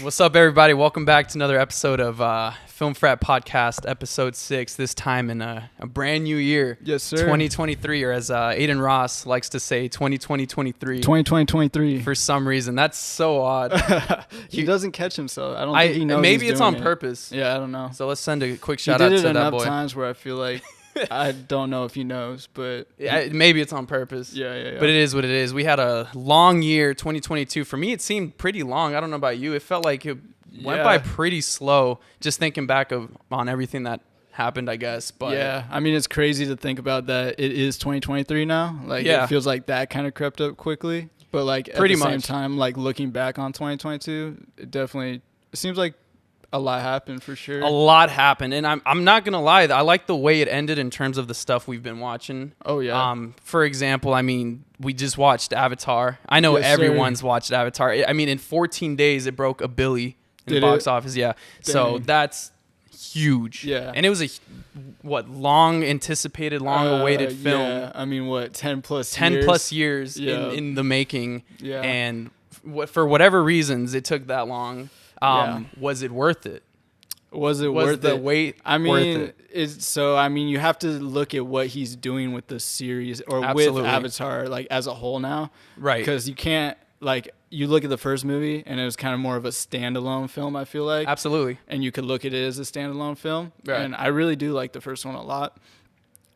What's up, everybody? Welcome back to another episode of Film Frat Podcast, episode 6, this time in a brand new year. Yes, sir. 2023, or as Aiden Ross likes to say, 2023. 2023. For some reason. That's so odd. He doesn't catch himself. I don't think he knows Maybe he's it's doing on it. purpose. Yeah, I don't know. So let's send a quick He shout out did to it that enough boy. times where I feel like I don't know if he knows, but Maybe it's on purpose. yeah. But it is what it is. We had a long year, 2022. For me, it seemed pretty long. I don't know about you. It felt like it went by pretty slow, just thinking back on everything that happened, I guess. But yeah, I mean, it's crazy to think about that it is 2023 now. Like, Yeah. it feels like that kind of crept up quickly. But, like, Pretty at the same much. time, like, looking back on 2022, it seems like a lot happened for sure. a lot happened. And I'm not going to lie. I like the way it ended in terms of the stuff we've been watching. Oh, yeah. For example, I mean, we just watched Avatar. I know Yes, sir. everyone's watched Avatar. I mean, in 14 days, it broke $1 billion in the Did box it? office. Yeah. So Dang. that's huge. Yeah. And it was long anticipated, long awaited film. Yeah, I mean, what, 10 plus 10 years? plus years Yeah. in the making. Yeah. And for whatever reasons it took that long. Yeah. Was it worth it? Was it Was worth the it? wait I worth mean, it? you have to look at what he's doing with the series or Absolutely. with Avatar, like, as a whole now. Right. Because you can't, like, you look at the first movie and it was kind of more of a standalone film, I feel like. Absolutely. And you could look at it as a standalone film. Right. And I really do like the first one a lot.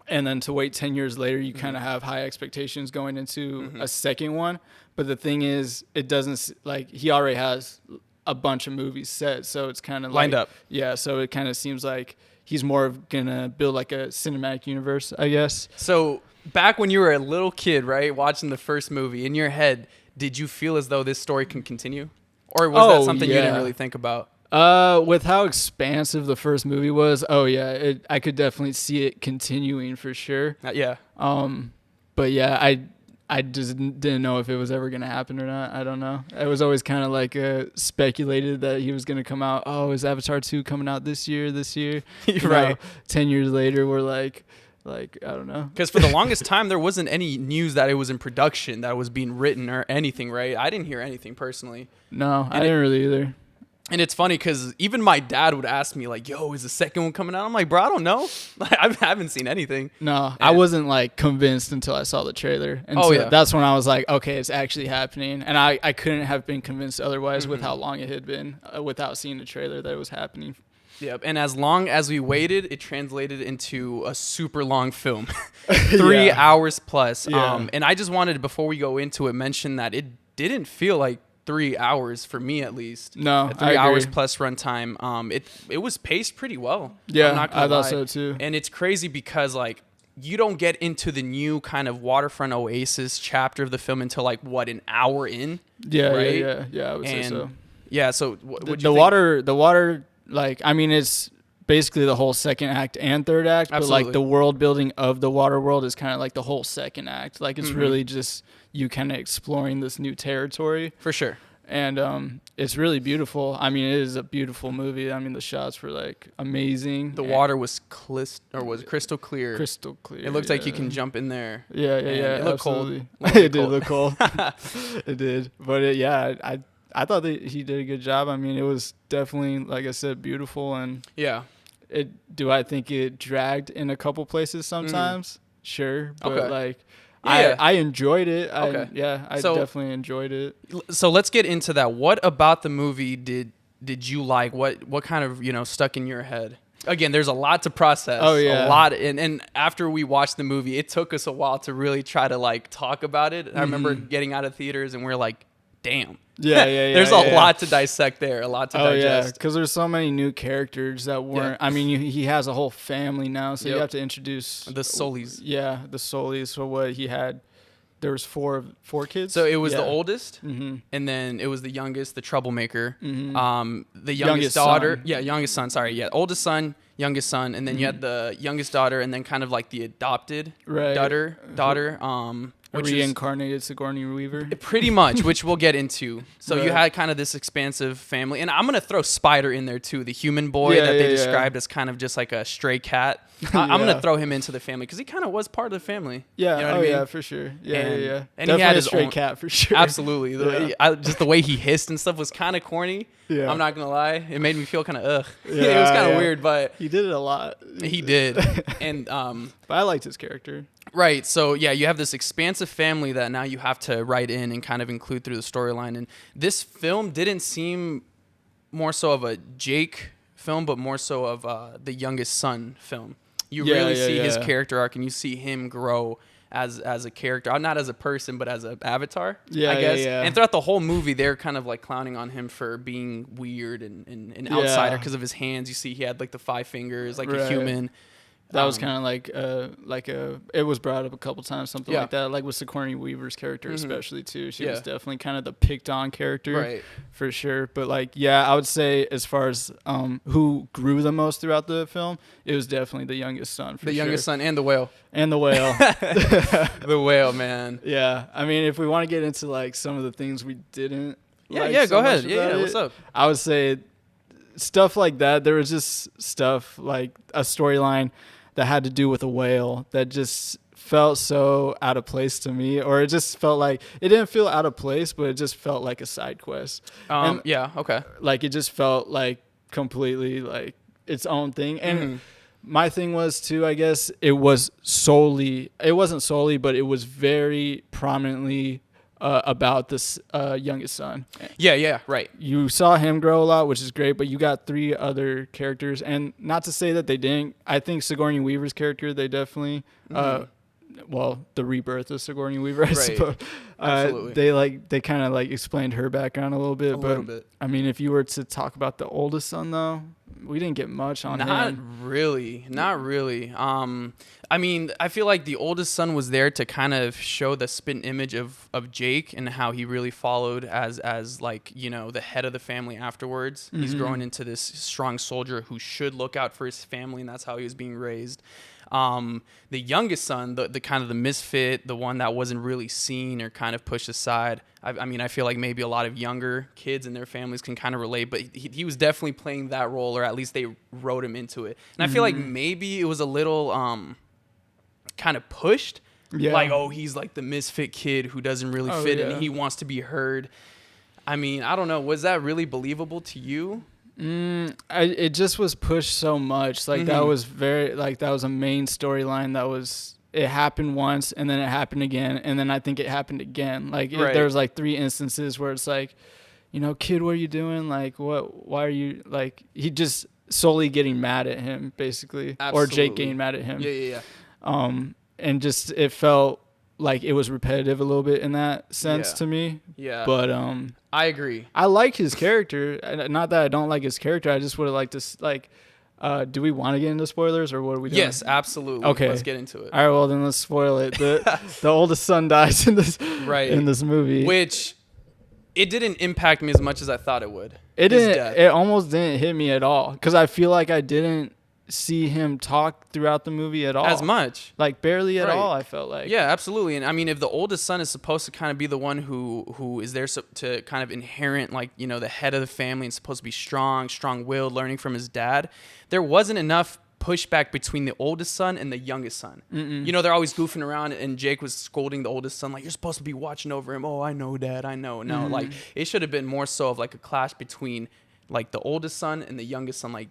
And then to wait 10 years later, you kind of have high expectations going into a second one. But the thing is, it doesn't, like, he already has a bunch of movies set, so it's kind of Lined like, up. Yeah, so it kind of seems like he's more of gonna build like a cinematic universe, I guess. So back when you were a little kid, right, watching the first movie, in your head, did you feel as though this story can continue? Or was that something you didn't really think about? With how expansive the first movie was, I could definitely see it continuing for sure. Yeah. But yeah, I just didn't know if it was ever going to happen or not. I don't know. It was always kind of like speculated that he was going to come out. Oh, is Avatar 2 coming out this year? You Right. know, 10 years later, we're like, I don't know. Because for the longest time, there wasn't any news that it was in production, that it was being written or anything, right? I didn't hear anything personally. No, I didn't really either. And it's funny because even my dad would ask me, like, yo, is the second one coming out? I'm like, bro, I don't know. Like, I haven't seen anything. No, I wasn't like convinced until I saw the trailer. And Oh, so yeah. that's when I was like, okay, it's actually happening. And I couldn't have been convinced otherwise with how long it had been without seeing the trailer that it was happening. Yep. And as long as we waited, it translated into a super long film, 3 Yeah. hours plus. Yeah. And I just wanted, before we go into it, mention that it didn't feel like 3 hours, for me at least. No, A 3 hours plus runtime. It was paced pretty well. Yeah, I'm not gonna I thought lie. so too. And it's crazy because, like, you don't get into the new kind of waterfront oasis chapter of the film until like an hour in. Yeah, right? yeah, I would say so. Yeah, so what The water, like, I mean, it's basically the whole second act and third act, but Absolutely. like the world building of the water world is kind of like the whole second act. Like, it's really just you kind of exploring this new territory. For sure. And it's really beautiful. I mean, it is a beautiful movie. I mean, the shots were like amazing. The water was crystal clear. Crystal clear. It looks like you can jump in there. Yeah. It looked cold. absolutely. Looked It did cold. look cold. It did. But I thought that he did a good job. I mean, it was definitely, like I said, beautiful. And Yeah. do I think it dragged in a couple places sometimes? Sure. But Okay. like, Yeah. I enjoyed it. Okay. I So- definitely enjoyed it. So let's get into that. What about the movie did you like? What kind of, stuck in your head? Again, there's a lot to process. Oh, yeah. A lot. And after we watched the movie, it took us a while to really try to like talk about it. I remember getting out of theaters and we're like, damn. Yeah. There's a lot to dissect there, a lot to Oh yeah, digest. because there's so many new characters that weren't. Yeah. I mean, he has a whole family now, so Yep. you have to introduce The Solis. Yeah, the Solis. So what he had, there was four kids. So it was the Yeah. oldest, Mhm. and then it was the youngest, the troublemaker. Mhm. The youngest Youngest daughter. son. Yeah, youngest son. Sorry, yeah, oldest son, youngest son, and then you had the youngest daughter, and then kind of like the adopted Right. daughter. A reincarnated Sigourney Weaver. Pretty much, which we'll get into. So Right. you had kind of this expansive family, and I'm gonna throw Spider in there too, the human boy that they described as kind of just like a stray cat. I'm gonna throw him into the family because he kind of was part of the family. Yeah, you know what I mean? yeah, for sure. Yeah, And Definitely he had his stray own cat for sure. Absolutely. Just the way he hissed and stuff was kind of corny. Yeah. I'm not gonna lie, it made me feel kind of ugh. Yeah, it was kind of weird, but he did it a lot. he did. And but I liked his character. right, so yeah, you have this expansive family that now you have to write in and kind of include through the storyline. And this film didn't seem more so of a Jake film, but more so of the youngest son film. You really see his character arc, and you see him grow as a character, not as a person, but as an avatar. I guess. And throughout the whole movie, they're kind of like clowning on him for being weird and an outsider because of his hands. You see, he had like the 5 fingers, like a human. That was kind of like it was brought up a couple times, something like that, like with Sigourney Weaver's character, especially too. She was definitely kind of the picked on character, for sure. But like, I would say as far as who grew the most throughout the film, it was definitely the youngest son. The youngest son and the whale. And the whale. The whale, man. Yeah, I mean, if we want to get into like some of the things we didn't. Go ahead. Yeah, what's up? I would say stuff like that. There was just stuff like a storyline that had to do with a whale that just felt so out of place to me, or it just felt like it didn't feel out of place, but it just felt like a side quest. Okay. Like it just felt like completely like its own thing. And my thing was too, I guess it wasn't solely, but it was very prominently about this youngest son. Yeah, right. You saw him grow a lot, which is great, but you got 3 other characters, and not to say that they didn't. I think Sigourney Weaver's character, they definitely, the rebirth of Sigourney Weaver, I suppose. Absolutely. They kind of like explained her background a little bit. I mean, if you were to talk about the oldest son, though, we didn't get much on him. Not really. I mean, I feel like the oldest son was there to kind of show the spin image of Jake and how he really followed as like, you know, the head of the family afterwards. He's growing into this strong soldier who should look out for his family, and that's how he was being raised. The youngest son, the kind of the misfit, the one that wasn't really seen or kind of pushed aside. I mean, I feel like maybe a lot of younger kids and their families can kind of relate, but he was definitely playing that role, or at least they wrote him into it. And I feel like maybe it was a little kind of pushed. Like, oh, he's like the misfit kid who doesn't really fit in. He wants to be heard. I mean, I don't know. Was that really believable to you? It just was pushed so much. Like that was that was a main storyline. It happened once, and then it happened again, and then I think it happened again. Like there was like 3 instances where it's like, you know, kid, what are you doing? Like, why are you like? He just solely getting mad at him, basically, or Jake getting mad at him. Yeah. And just it felt like it was repetitive a little bit in that sense to me. Yeah. But I agree. I like his character. Not that I don't like his character. I just would have liked to like. Do we want to get into spoilers, or what are we doing? Yes, absolutely. Okay, let's get into it. All right, well then let's spoil it. The oldest son dies in this movie, which it didn't impact me as much as I thought it would. It didn't. It almost didn't hit me at all because I feel like I didn't see him talk throughout the movie at all. As much. Like barely at all, I felt like. Yeah, absolutely. And I mean, if the oldest son is supposed to kind of be the one who is there to kind of inherent, like, you know, the head of the family and supposed to be strong-willed, learning from his dad, there wasn't enough pushback between the oldest son and the youngest son. You know, they're always goofing around, and Jake was scolding the oldest son, like, you're supposed to be watching over him. Oh, I know, Dad, I know. No, like, it should have been more so of like a clash between like the oldest son and the youngest son, like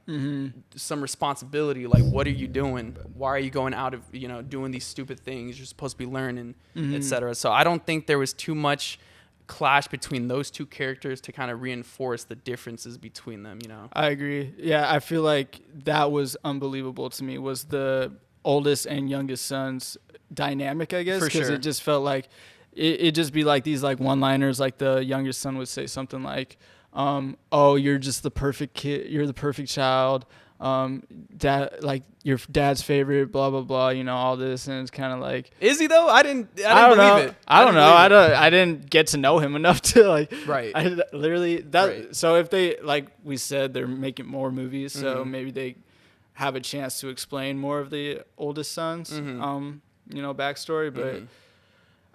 some responsibility. Like, what are you doing? Why are you going out of, you know, doing these stupid things? You're supposed to be learning, etc. So I don't think there was too much clash between those 2 characters to kind of reinforce the differences between them, you know? I agree. Yeah, I feel like that was unbelievable to me, was the oldest and youngest son's dynamic, I guess. Because it just felt like it just be like these like one-liners, like the youngest son would say something like, oh, you're just the perfect kid, you're the perfect child, dad, like your dad's favorite, blah blah blah, you know, all this. And it's kind of like, is he though? I didn't believe it. I don't know. I didn't get to know him enough to like, I literally that. So if they, like we said, they're making more movies, so maybe they have a chance to explain more of the oldest son's you know, backstory. But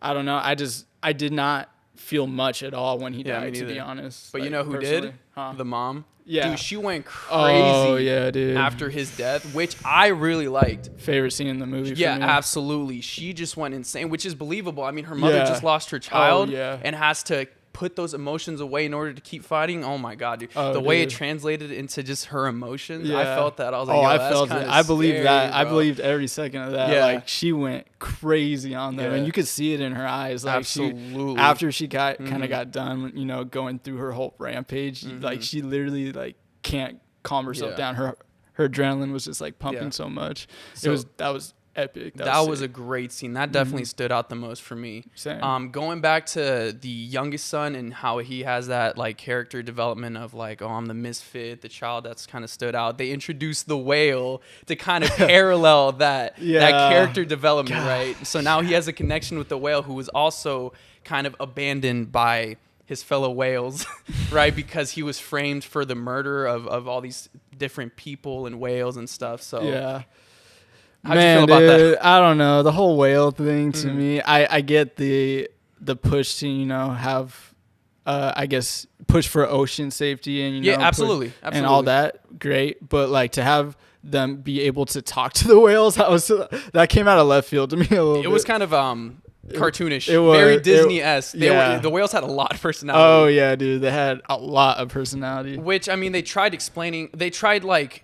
I don't know. I did not feel much at all when he Yeah, died, me to be neither. honest. But like, you know who personally. did? Huh? The mom. Yeah. Dude, she went crazy. Oh, yeah, dude. After his death, which I really liked. Favorite scene in the movie Yeah, for me. absolutely. She just went insane, which is believable. I mean, her mother just lost her Oh, child yeah. and has to put those emotions away in order to keep fighting. Oh my god, dude. Oh, the way it dude. translated into just her emotions, Yeah. I felt that. I was like, oh, yo, I that's felt it. kinda I believe scary, that. I bro. believed every second of that. Yeah. Like, she went crazy on them, Yeah. and you could see it in her eyes. Like, Absolutely. after she got kind of got done, going through her whole rampage, like, she literally like can't calm herself Yeah. down. Her adrenaline was just like pumping Yeah. so much. So- That was epic. That was a sick. great scene. That definitely stood out the most for me. Same. Going back to the youngest son and how he has that like character development of like, oh, I'm the misfit, the child that's kind of stood out. They introduced the whale to kind of parallel that Yeah. character development, right? So now he has a connection with the whale who was also kind of abandoned by his fellow whales, right? Because he was framed for the murder of all these different people and whales and stuff. So Yeah. how'd you feel about that? I don't know. The whole whale thing to me, I get the push to, have, I guess, push for ocean safety and, Yeah, push- absolutely. and all that. Great. But like to have them be able to talk to the whales, that came out of left field to me a little bit. It was kind of cartoonish, it was- very Disney-esque. yeah. The whales had a lot of personality. Oh, yeah, dude. They had a lot of personality. Which, I mean, they tried like,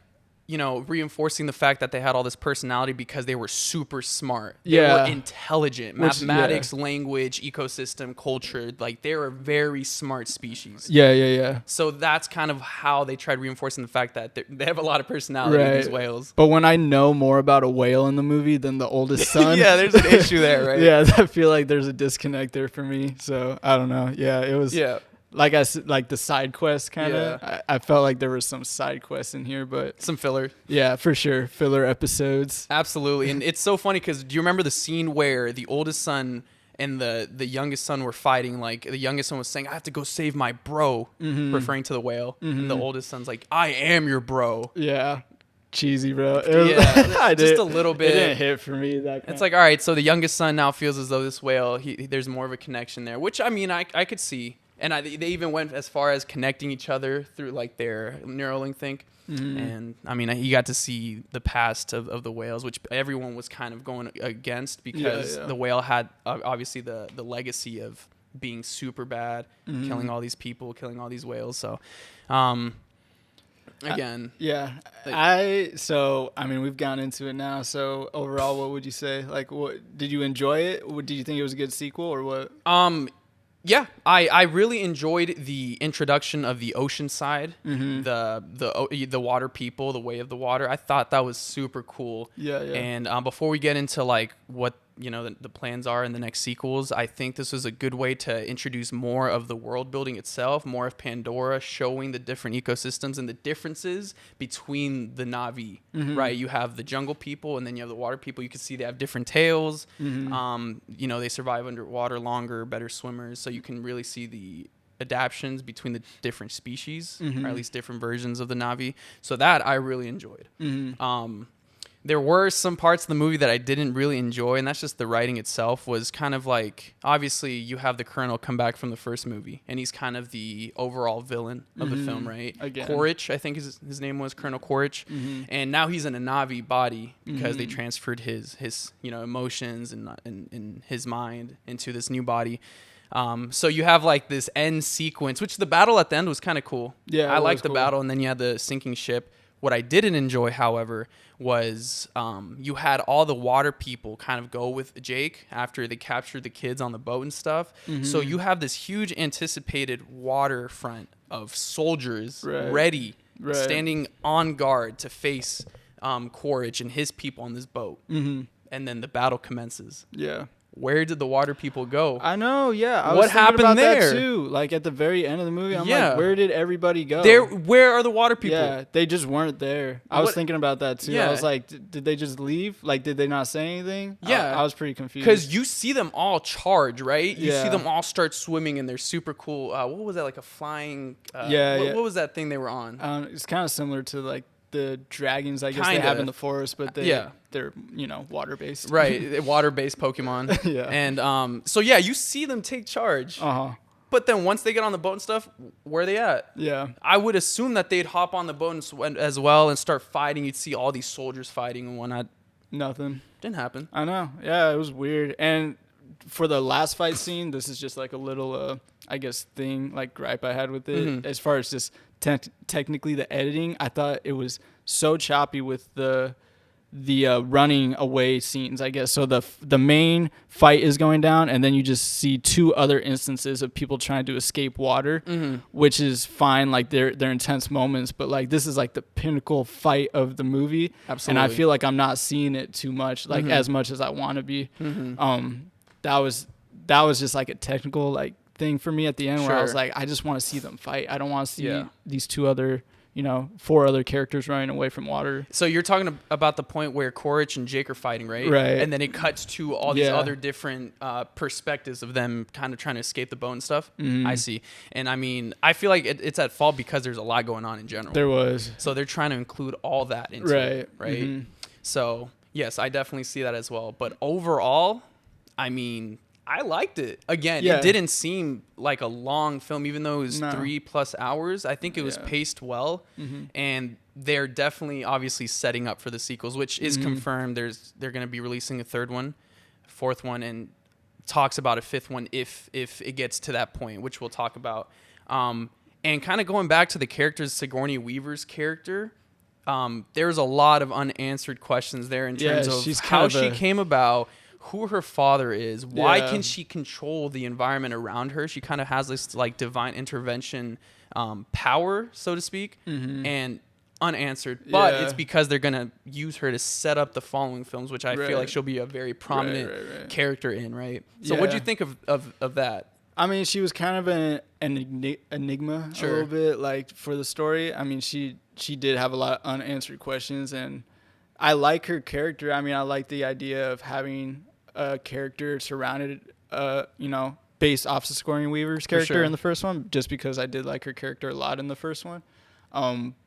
reinforcing the fact that they had all this personality because they were super smart. They Yeah. were intelligent. Mathematics, language, ecosystem, culture. Like, they're a very smart species. Yeah. So that's kind of how they tried reinforcing the fact that they have a lot of personality, these whales. But when I know more about a whale in the movie than the oldest son. Yeah, there's an issue there, right? Yeah, I feel like there's a disconnect there for me. So I don't know. Yeah, it was. Yeah. Like I said, like the side quest kind of. Yeah. I felt like there was some side quests in here, but Some filler. yeah, for sure, filler episodes. Absolutely. And it's so funny because do you remember the scene where the oldest son and the youngest son were fighting? Like, the youngest son was saying, I have to go save my bro, referring to the whale. And the oldest son's like, I am your bro. Yeah, cheesy, bro. It was, Yeah, just a little bit. It didn't hit for me. It's like, all right, so the youngest son now feels as though this whale, there's more of a connection there, which, I mean, I could see. And they even went as far as connecting each other through like their Neuralink thing. And I mean, you got to see the past of the whales, which everyone was kind of going against because the whale had obviously the legacy of being super bad, killing all these people, killing all these whales. So, again. So I mean, we've gone into it now. So overall, what would you say? Like, what did you enjoy it? Did you think it was a good sequel or what? Yeah, I really enjoyed the introduction of the ocean side, the water people, the way of the water. I thought that was super cool. Yeah. And before we get into like what the plans are in the next sequels, I think this was a good way to introduce more of the world building itself, more of Pandora, showing the different ecosystems and the differences between the Na'vi. Right, you have the jungle people and then you have the water people. You can see they have different tails. They survive underwater longer, better swimmers, so you can really see the adaptations between the different species, or at least different versions of the Na'vi. So that I really enjoyed. There were some parts of the movie that I didn't really enjoy, and that's just the writing itself was kind of like, obviously you have the Colonel come back from the first movie, and he's kind of the overall villain of the film, right? Again. Quaritch, I think his name was Colonel Quaritch, and now he's in a Na'vi body because they transferred his emotions and his mind into this new body. So you have like this end sequence, which the battle at the end was kind of cool. Yeah, I it liked was the cool. battle, and then you had the sinking ship. What I didn't enjoy, however, was you had all the water people kind of go with Jake after they captured the kids on the boat and stuff. So you have this huge anticipated waterfront of soldiers ready, standing on guard to face Quaritch and his people on this boat. And then the battle commences. Yeah. Where did the water people go? I know, yeah. What happened about there? That too. Like at the very end of the movie, I'm like, where did everybody go? Where are the water people? Yeah, they just weren't there. I was thinking about that too. Yeah. I was like, did they just leave? Like, did they not say anything? Yeah. I was pretty confused. Because you see them all charge, right? You see Yeah. them all start swimming, and they're super cool. What was that, like a flying... What was that thing they were on? It's kind of similar to like the dragons, I guess, they have in the forest, but they're water based. Right, water based Pokemon. Yeah. And so yeah, you see them take charge. But then once they get on the boat and stuff, where are they at? Yeah. I would assume that they'd hop on the boat as well and start fighting. You'd see all these soldiers fighting and whatnot. Nothing. Didn't happen. I know. Yeah, it was weird. And for the last fight scene, this is just like a little, I guess, gripe I had with it. As far as just technically the editing, I thought it was so choppy with the running away scenes, I guess. So the main fight is going down, and then you just see two other instances of people trying to escape water, which is fine. Like they're intense moments, but like this is like the pinnacle fight of the movie. Absolutely. And I feel like I'm not seeing it too much, like as much as I want to be. That was just like a technical like thing for me at the end where I was like, I just want to see them fight. I don't want to see these two other, 4 other characters running away from water. So you're talking about the point where Korich and Jake are fighting, right? Right. And then it cuts to all these other different perspectives of them kind of trying to escape the boat and stuff. I see. And I mean, I feel like it's at fault because there's a lot going on in general. There was. So they're trying to include all that into it, right? So yes, I definitely see that as well. But overall, I mean, I liked it. Again, it didn't seem like a long film, even though it was 3+ hours. I think it was paced well, and they're definitely obviously setting up for the sequels, which is confirmed. They're going to be releasing a 3rd one, 4th one, and talks about a 5th one if it gets to that point, which we'll talk about. And kind of going back to the characters, Sigourney Weaver's character, there's a lot of unanswered questions there in terms of how she came about, who her father is, why can she control the environment around her. She kind of has this like divine intervention power, so to speak, and unanswered. But it's because they're going to use her to set up the following films, which I feel like she'll be a very prominent character in, right? So what do you think of that? I mean, she was kind of an enigma a little bit, like, for the story. I mean, she did have a lot of unanswered questions, and I like her character. I mean, I like the idea of having a character surrounded, based off of Sigourney Weaver's character in the first one, just because I did like her character a lot in the first one.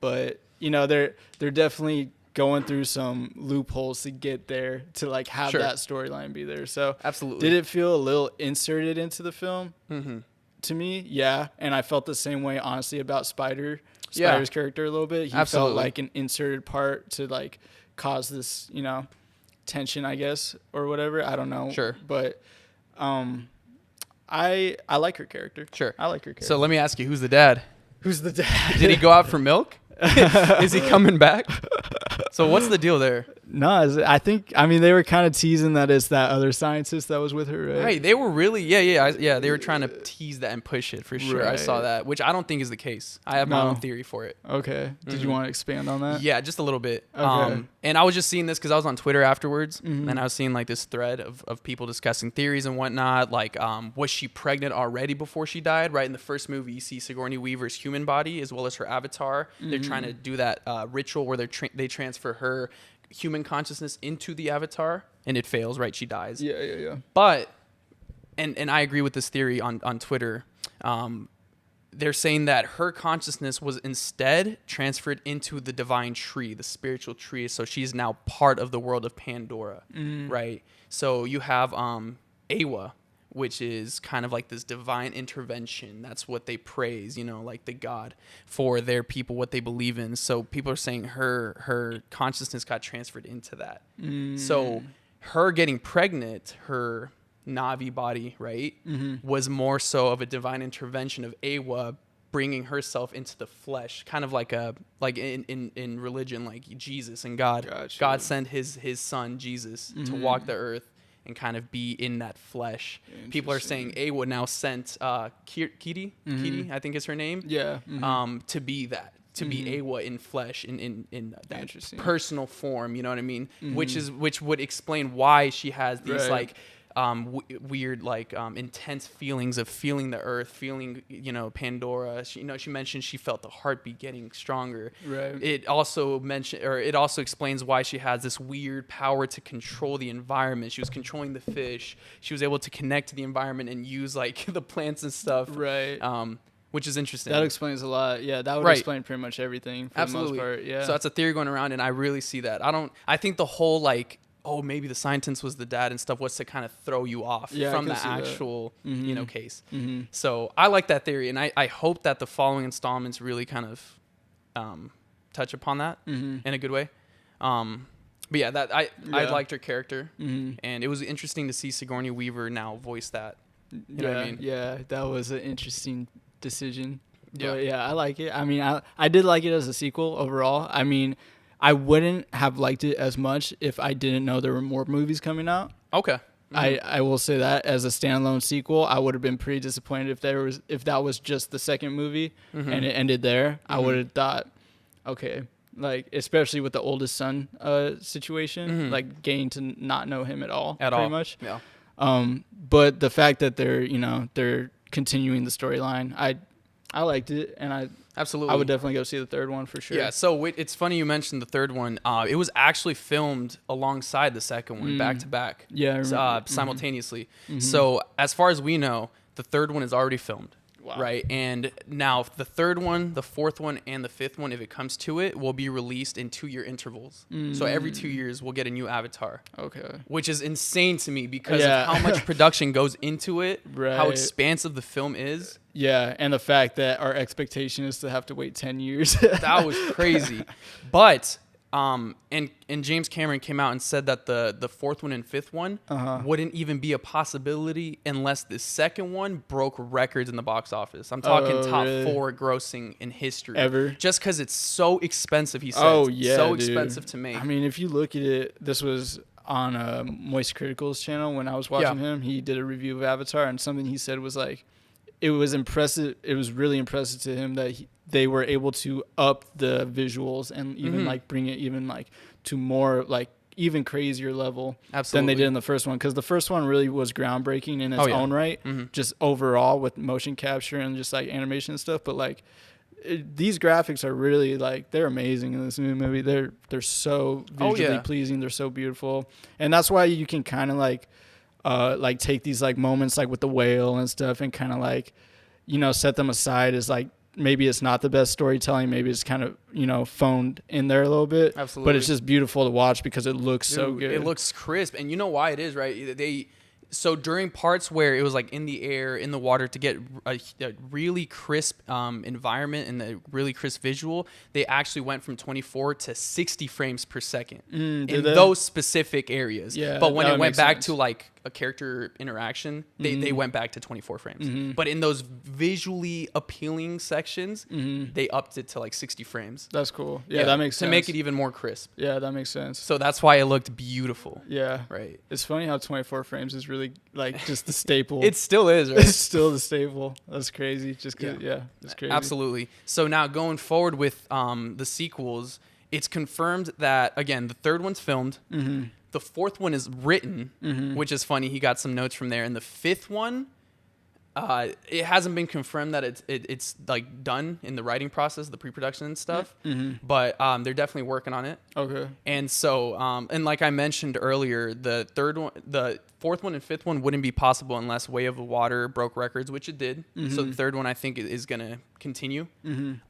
But they're definitely going through some loopholes to get there to like have that storyline be there. So absolutely, did it feel a little inserted into the film? To me, yeah, and I felt the same way honestly about Spider's character a little bit. He felt like an inserted part to like cause this, tension, I guess, or whatever. I don't know. Sure. But I like her character. Sure. I like her character. So let me ask you, who's the dad? Who's the dad? Did he go out for milk? Is he coming back? So what's the deal there? No, they were kind of teasing that it's that other scientist that was with her, right? Right, they were really, they were trying to tease that and push it for sure. Right. I saw that, which I don't think is the case. I have my own theory for it. Okay. Did you want to expand on that? Yeah, just a little bit. Okay. And I was just seeing this because I was on Twitter afterwards, and I was seeing like this thread of people discussing theories and whatnot. Like, was she pregnant already before she died? Right, in the first movie, you see Sigourney Weaver's human body as well as her avatar. They're trying to do that ritual where they transfer her human consciousness into the avatar, and it fails, right? She dies. Yeah. But and I agree with this theory on Twitter. They're saying that her consciousness was instead transferred into the divine tree, the spiritual tree. So she's now part of the world of Pandora, right? So you have Awa, which is kind of like this divine intervention. That's what they praise, like the God for their people, what they believe in. So people are saying her consciousness got transferred into that. So her getting pregnant, her Navi body, right, was more so of a divine intervention of Awa bringing herself into the flesh, kind of like in religion, like Jesus and God. Gotcha. God sent his son Jesus to walk the earth and kind of be in that flesh. People are saying Awa now sent Kiri, I think is her name. Yeah. To be that, to be Awa in flesh, in that personal form. You know what I mean? Which would explain why she has these like weird intense feelings of feeling the earth, feeling Pandora. She mentioned she felt the heartbeat getting stronger. Right. It also explains why she has this weird power to control the environment. She was controlling the fish. She was able to connect to the environment and use like the plants and stuff. Right. which is interesting. That explains a lot. Yeah, that would explain pretty much everything for Absolutely. the most part. Yeah. So that's a theory going around, and I really see that. I think the whole like, oh, maybe the scientist was the dad and stuff was to kind of throw you off from the actual, case. Mm-hmm. So I like that theory, and I hope that the following installments really kind of touch upon that in a good way. But yeah, I liked her character, and it was interesting to see Sigourney Weaver now voice that. You know what I mean? Yeah, that was an interesting decision. Yeah. But yeah, I like it. I mean, I did like it as a sequel overall. I mean, I wouldn't have liked it as much if I didn't know there were more movies coming out. Okay. I will say that as a standalone sequel, I would have been pretty disappointed if that was just the second movie and it ended there. I would have thought, okay, like especially with the oldest son situation, like getting to not know him at all, pretty much. Yeah. But the fact that they're continuing the storyline, I liked it, and absolutely I would definitely go see the third one for sure. Yeah, so it's funny you mentioned the third one. It was actually filmed alongside the second one, back to back. Yeah, I remember. Simultaneously. So as far as we know, the third one is already filmed. Wow. Right, and now the third one, the fourth one, and the fifth one, if it comes to it, will be released in 2-year intervals. So every 2 years, we'll get a new Avatar. Okay. Which is insane to me because of how much production goes into it, how expansive the film is. Yeah, and the fact that our expectation is to have to wait 10 years. That was crazy. But and James Cameron came out and said that the fourth one and fifth one wouldn't even be a possibility unless the second one broke records in the box office. I'm talking top really? 4 grossing in history Ever. Just because it's so expensive. He said, oh yeah, so dude. expensive to make. I mean, if you look at it, this was on Moist Critical's channel when I was watching him. He did a review of Avatar, and something he said was like, it was impressive. It was really impressive to him that they were able to up the visuals and even like bring it even like to more like even crazier level than they did in the first one. Because the first one really was groundbreaking in its own right, just overall with motion capture and just like animation and stuff. But like these graphics are really like, they're amazing in this new movie. They're so visually pleasing. They're so beautiful, and that's why you can kind of like take these like moments like with the whale and stuff and kind of like, set them aside as like, maybe it's not the best storytelling. Maybe it's kind of, phoned in there a little bit. Absolutely. But it's just beautiful to watch because it looks so good. It looks crisp. And you know why it is, right? So during parts where it was like in the air, in the water, to get a really crisp environment and a really crisp visual, they actually went from 24 to 60 frames per second in those specific areas. Yeah, but when it went back to like a character interaction, they went back to 24 frames. But in those visually appealing sections, they upped it to like 60 frames. That's cool. Yeah, that makes sense. To make it even more crisp. Yeah, that makes sense. So that's why it looked beautiful. Yeah. Right. It's funny how 24 frames is really like just the staple. It still is, right? It's still the staple. That's crazy. Just cause, it's crazy. Absolutely. So now going forward with the sequels, it's confirmed that, again, the third one's filmed. The fourth one is written, which is funny. He got some notes from there. And the fifth one, it hasn't been confirmed that it's like done in the writing process, the pre-production and stuff. But they're definitely working on it. Okay. And so, and like I mentioned earlier, the fourth one and fifth one wouldn't be possible unless Way of the Water broke records, which it did. So the third one, I think, is going to continue.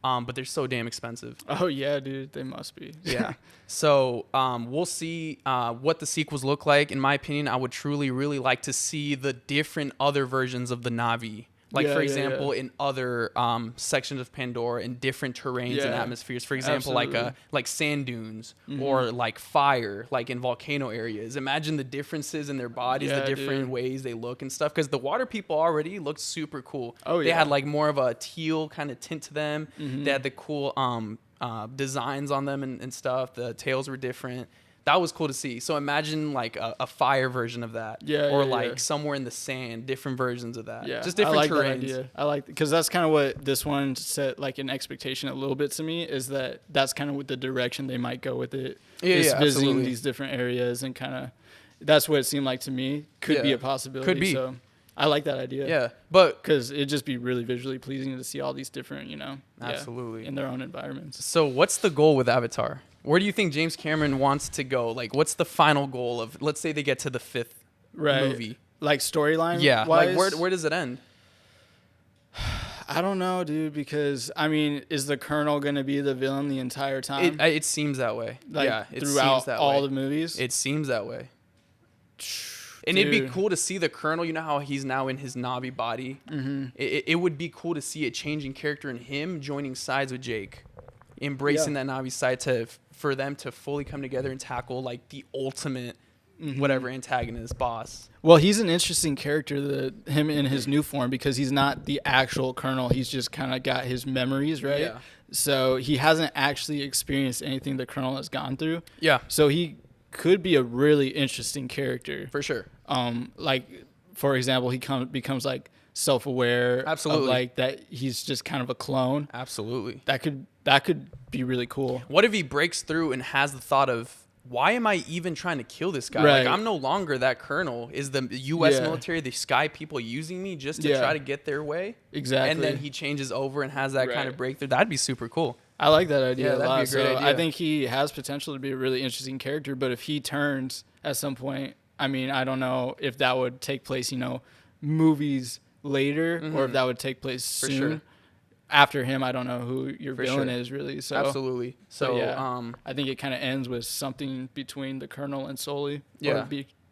But they're so damn expensive. Oh, yeah, dude. They must be. Yeah. So we'll see what the sequels look like. In my opinion, I would truly, really like to see the different other versions of the Na'vi. Like, for example, in other sections of Pandora, in different terrains and atmospheres. For example, like sand dunes or like fire, like in volcano areas. Imagine the differences in their bodies, the different ways they look and stuff. Because the water people already looked super cool. Oh, They had like more of a teal kind of tint to them. They had the cool designs on them and stuff. The tails were different. That was cool to see. So imagine like a fire version of that, or somewhere in the sand, different versions of that. Just different I like terrains. That idea. I like, because that's kind of what this one set like an expectation a little bit to me, is that that's kind of what the direction they might go with it. Visiting absolutely. these different areas, and kind of that's what it seemed like to me. Could be a possibility. Could be. So I like that idea. Yeah, but because it'd just be really visually pleasing to see all these different, absolutely, in their own environments. So what's the goal with Avatar? Where do you think James Cameron wants to go? Like, what's the final goal of, let's say they get to the fifth movie? Like storyline? Yeah. Wise? Like, where does it end? I don't know, dude, because I mean, is the Colonel gonna be the villain the entire time? It seems that way. Like, yeah, it throughout seems that all way. the movies. It seems that way. And Dude. it'd be cool to see the Colonel. You know how he's now in his Navi body. Mm-hmm. It would be cool to see a changing character in him joining sides with Jake, embracing that Navi side for them to fully come together and tackle like the ultimate whatever antagonist boss. Well, he's an interesting character, him in his new form, because he's not the actual Colonel. He's just kind of got his memories, right? Yeah. So he hasn't actually experienced anything the Colonel has gone through. Yeah. So he could be a really interesting character. For sure. Like, for example, he becomes like self-aware. Absolutely. Of, like, that he's just kind of a clone. Absolutely. That could be really cool. What if he breaks through and has the thought of, why am I even trying to kill this guy? Right. Like, I'm no longer that Colonel. Is the U.S. military, the sky people using me just to try to get their way? Exactly. And then he changes over and has that kind of breakthrough. That'd be super cool. I like that idea a that'd lot. be a great idea. I think he has potential to be a really interesting character, but if he turns at some point, I mean, I don't know if that would take place, movies later, or if that would take place soon. Sure. After him, I don't know who your villain is really. So absolutely. So I think it kind of ends with something between the Colonel and Sully. Yeah.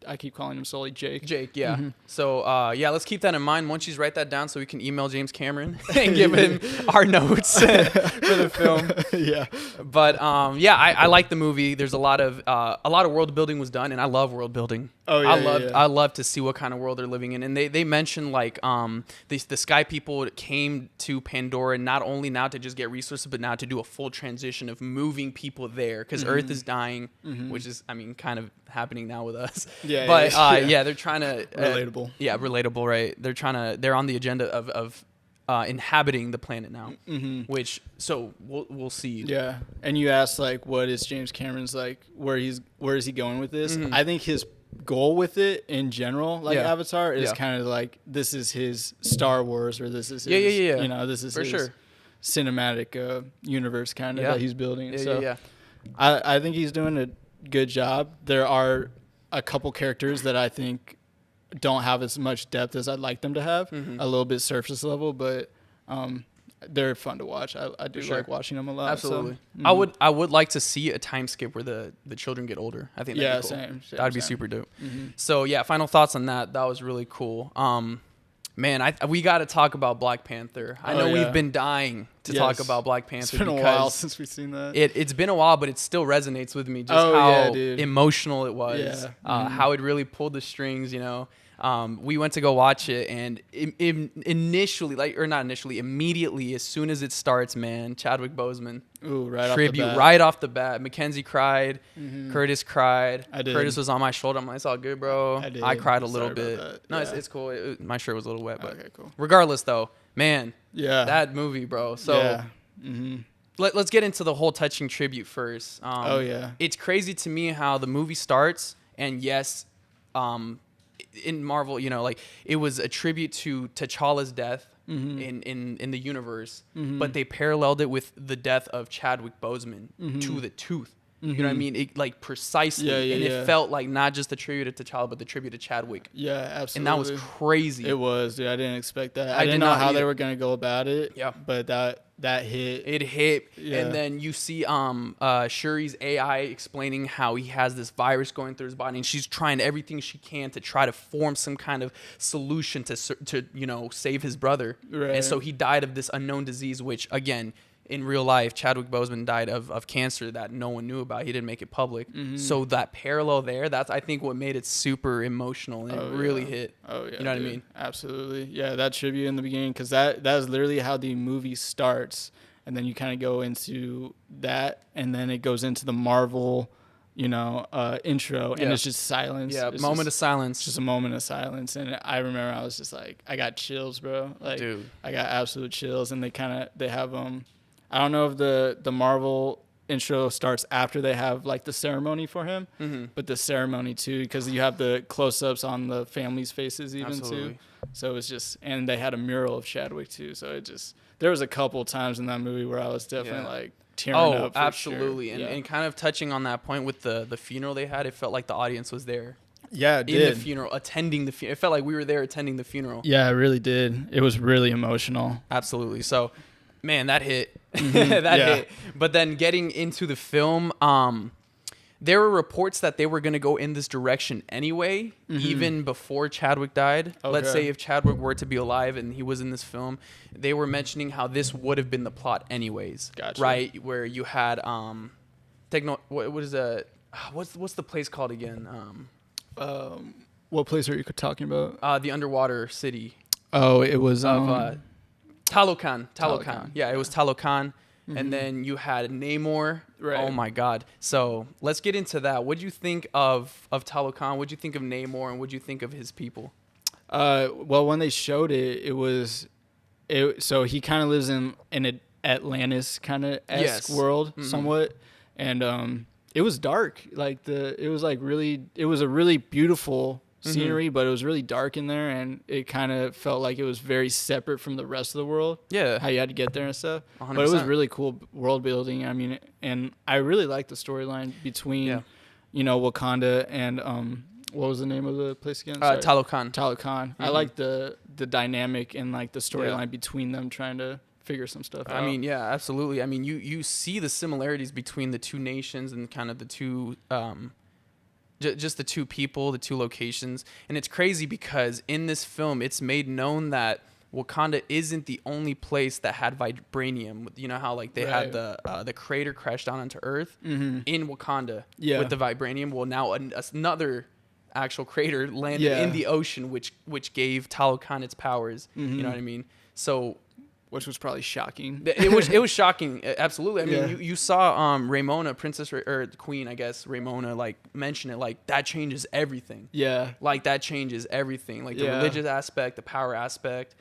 I keep calling him Sully Jake. Jake, yeah. Mm-hmm. So, let's keep that in mind. Once you write that down so we can email James Cameron and give him our notes for the film. Yeah. But, I like the movie. There's a lot of world building was done, and I love world building. Oh, yeah, I love to see what kind of world they're living in. And they mentioned, like, the Sky People came to Pandora not only now to just get resources, but now to do a full transition of moving people there because Earth is dying, which is, I mean, kind of happening now with us. Yeah, but they're trying to relatable. Yeah, relatable, right? They're on the agenda of inhabiting the planet now, which so we'll see. Yeah, and you asked like, what is James Cameron's like? Where is he going with this? I think his goal with it in general, like Avatar, is kind of like this is his Star Wars, or this is his, this is his cinematic universe kind of that he's building. I think he's doing a good job. There are a couple characters that I think don't have as much depth as I'd like them to have, a little bit surface level, but they're fun to watch. I do like watching them a lot. Absolutely. So, I would like to see a time skip where the children get older. I think that'd be cool. Same. That'd be super dope. So final thoughts on that. That was really cool. Man, we got to talk about Black Panther. I know we've been dying to talk about Black Panther. It's been a while since we've seen that. It's been a while, but it still resonates with me. Just how emotional it was. Yeah. How it really pulled the strings. We went to go watch it, and immediately, as soon as it starts, man, Chadwick Boseman. Ooh, right tribute off the bat. Right off the bat. Mackenzie cried. Curtis cried. I did. Curtis was on my shoulder. I'm like, it's all good, bro. I did. I cried a little Sorry bit. about that. No, Yeah. it's cool. My shirt was a little wet, but okay, cool. Regardless, though, man, that movie, bro. So let's get into the whole touching tribute first. It's crazy to me how the movie starts, and yes, in Marvel, like it was a tribute to T'Challa's death in the universe, but they paralleled it with the death of Chadwick Boseman to the tooth. You know what I mean? It, like precisely, it felt like not just the tribute to T'Challa, but the tribute to Chadwick. Yeah, absolutely. And that was crazy. It was, dude. I didn't expect that. I didn't know how they were gonna go about it. Yeah, but that hit. It hit, and then you see Shuri's AI explaining how he has this virus going through his body, and she's trying everything she can to try to form some kind of solution to save his brother. Right. And so he died of this unknown disease, which again, in real life, Chadwick Boseman died of cancer that no one knew about. He didn't make it public. So that parallel there, that's I think what made it super emotional, and it really hit. Oh yeah, you know what I mean? Absolutely. Yeah, that tribute in the beginning, because that is literally how the movie starts, and then you kind of go into that, and then it goes into the Marvel, intro, and it's just silence. Yeah, it's moment of silence. Just a moment of silence, and I remember I was just like, I got chills, bro. Like, dude, I got absolute chills, and they have I don't know if the Marvel intro starts after they have like the ceremony for him, but the ceremony too, because you have the close-ups on the family's faces even too. So it was just, and they had a mural of Chadwick too. So there was a couple times in that movie where I was definitely like tearing up. Absolutely. Sure. And kind of touching on that point with the funeral they had, it felt like the audience was there. Yeah, it in did. the funeral, attending the funeral. It felt like we were there attending the funeral. Yeah, it really did. It was really emotional. Absolutely. So, man, that hit. Mm-hmm. That hit. But then getting into the film, there were reports that they were going to go in this direction anyway, even before Chadwick died. Okay. Let's say if Chadwick were to be alive and he was in this film, they were mentioning how this would have been the plot anyways. Gotcha. Right? Where you had what is what's the place called again? What place are you talking about? The underwater city Oh, it was of Talokan. Talokan. Yeah, it was Talokan. And then you had Namor. Right. Oh my God. So let's get into that. What do you think of Talokan? What do you think of Namor? And what do you think of his people? Well, when they showed it, so he kind of lives in an Atlantis kind of esque world somewhat, and it was dark. Like it was a really beautiful scenery, but it was really dark in there, and it kind of felt like it was very separate from the rest of the world. Yeah. How you had to get there and stuff. 100%. But it was really cool world building. I mean, and I really liked the storyline between, Wakanda and what was the name of the place again? Talokan. Talokan. I like the dynamic and like the storyline between them trying to figure some stuff out. I mean, yeah, absolutely. I mean, you see the similarities between the two nations and kind of the two just the two people, the two locations. And it's crazy because in this film, it's made known that Wakanda isn't the only place that had vibranium. You know how like they had the crater crash down onto Earth in Wakanda with the vibranium. Well, now another actual crater landed in the ocean, which gave Talokan its powers. You know what I mean? So, which was probably shocking. It was shocking, absolutely. I mean, you saw Ramona, Princess or Queen, I guess Ramona, like mention it, like that changes everything. Yeah, like that changes everything, like the religious aspect, the power aspect.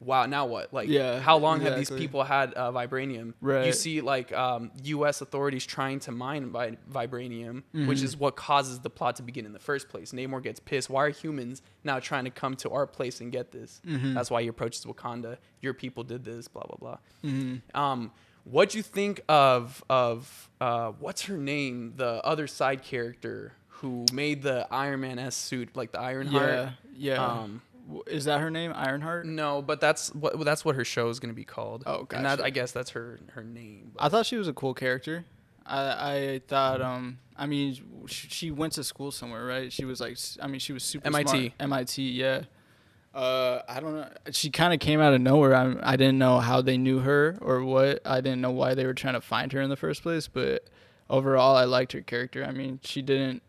Wow, now what? Like, how long have these people had vibranium? Right. You see, like, U.S. authorities trying to mine vibranium, which is what causes the plot to begin in the first place. Namor gets pissed. Why are humans now trying to come to our place and get this? That's why he approaches Wakanda. Your people did this, blah, blah, blah. What'd you think of what's her name? The other side character who made the Iron Man-esque suit, like the Ironheart? Yeah. Is that her name, Ironheart? No, but that's what her show is going to be called. Oh, gotcha. And I guess that's her name. But I thought she was a cool character. I thought, I mean, she went to school somewhere, right? She was like, I mean, she was super MIT. smart. MIT, yeah. I don't know. She kind of came out of nowhere. I didn't know how they knew her or what. I didn't know why they were trying to find her in the first place. But overall, I liked her character. I mean, she didn't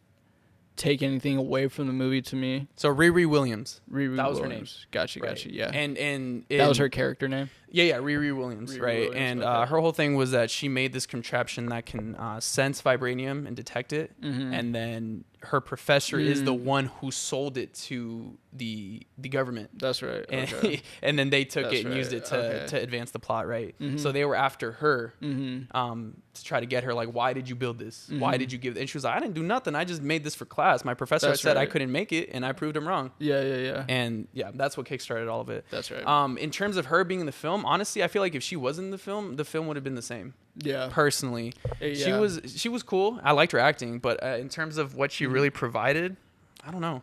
take anything away from the movie to me. So Riri Williams. That was her name. Gotcha, yeah. And that was her character name? Yeah, Riri Williams, right? Williams, and okay. her whole thing was that she made this contraption that can sense vibranium and detect it. And then her professor is the one who sold it to the government. That's right. Okay. And then they took it and used it to advance the plot, right? So they were after her to try to get her, like, why did you build this? Why did you give it? And she was like, I didn't do nothing. I just made this for class. My professor said I couldn't make it, and I proved him wrong. Yeah. And yeah, that's what kickstarted all of it. That's right. In terms of her being in the film, honestly, I feel like if she was in the film would have been the same. Yeah. Personally, yeah. she was cool. I liked her acting, but in terms of what she really provided, I don't know.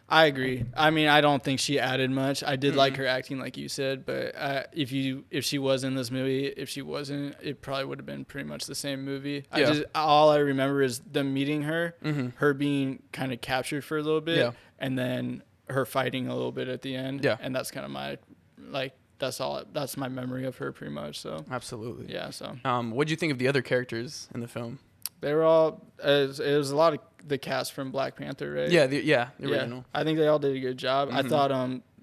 I agree. I mean, I don't think she added much. I did like her acting, like you said, but if she was in this movie, if she wasn't, it probably would have been pretty much the same movie. Yeah. All I remember is them meeting her, her being kind of captured for a little bit, and then her fighting a little bit at the end. Yeah. And that's kind of my, like, that's my memory of her pretty much. So absolutely. Yeah. So what do you think of the other characters in the film? They were all, it was a lot of the cast from Black Panther, right? Yeah, the original. I think they all did a good job. I thought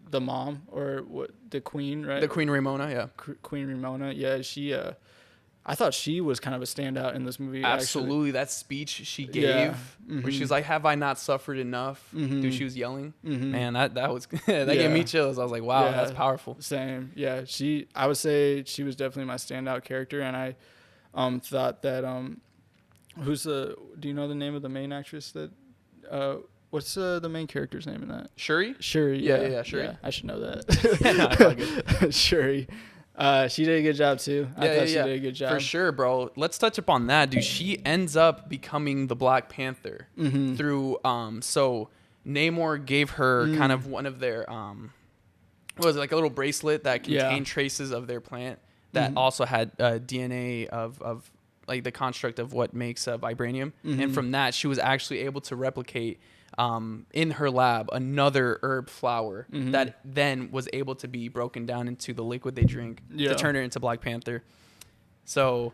the mom, or the queen, right? The Queen Ramona, yeah. Queen Ramona, yeah. She, I thought she was kind of a standout in this movie. Absolutely, that speech she gave, where she was like, "Have I not suffered enough?" Dude, she was yelling. Man, that was that gave me chills. I was like, "Wow, that's powerful." Same, yeah. I would say she was definitely my standout character, and I thought that do you know the name of the main actress that what's the main character's name in that? Shuri? Shuri. Yeah, Shuri. Yeah, I should know that. Shuri. She did a good job too. I thought she did a good job. For sure, bro. Let's touch upon that, dude. She ends up becoming the Black Panther through so Namor gave her kind of one of their what was it, like a little bracelet that contained traces of their plant that also had DNA of like the construct of what makes vibranium, and from that she was actually able to replicate in her lab another herb flower that then was able to be broken down into the liquid they drink to turn her into Black Panther. So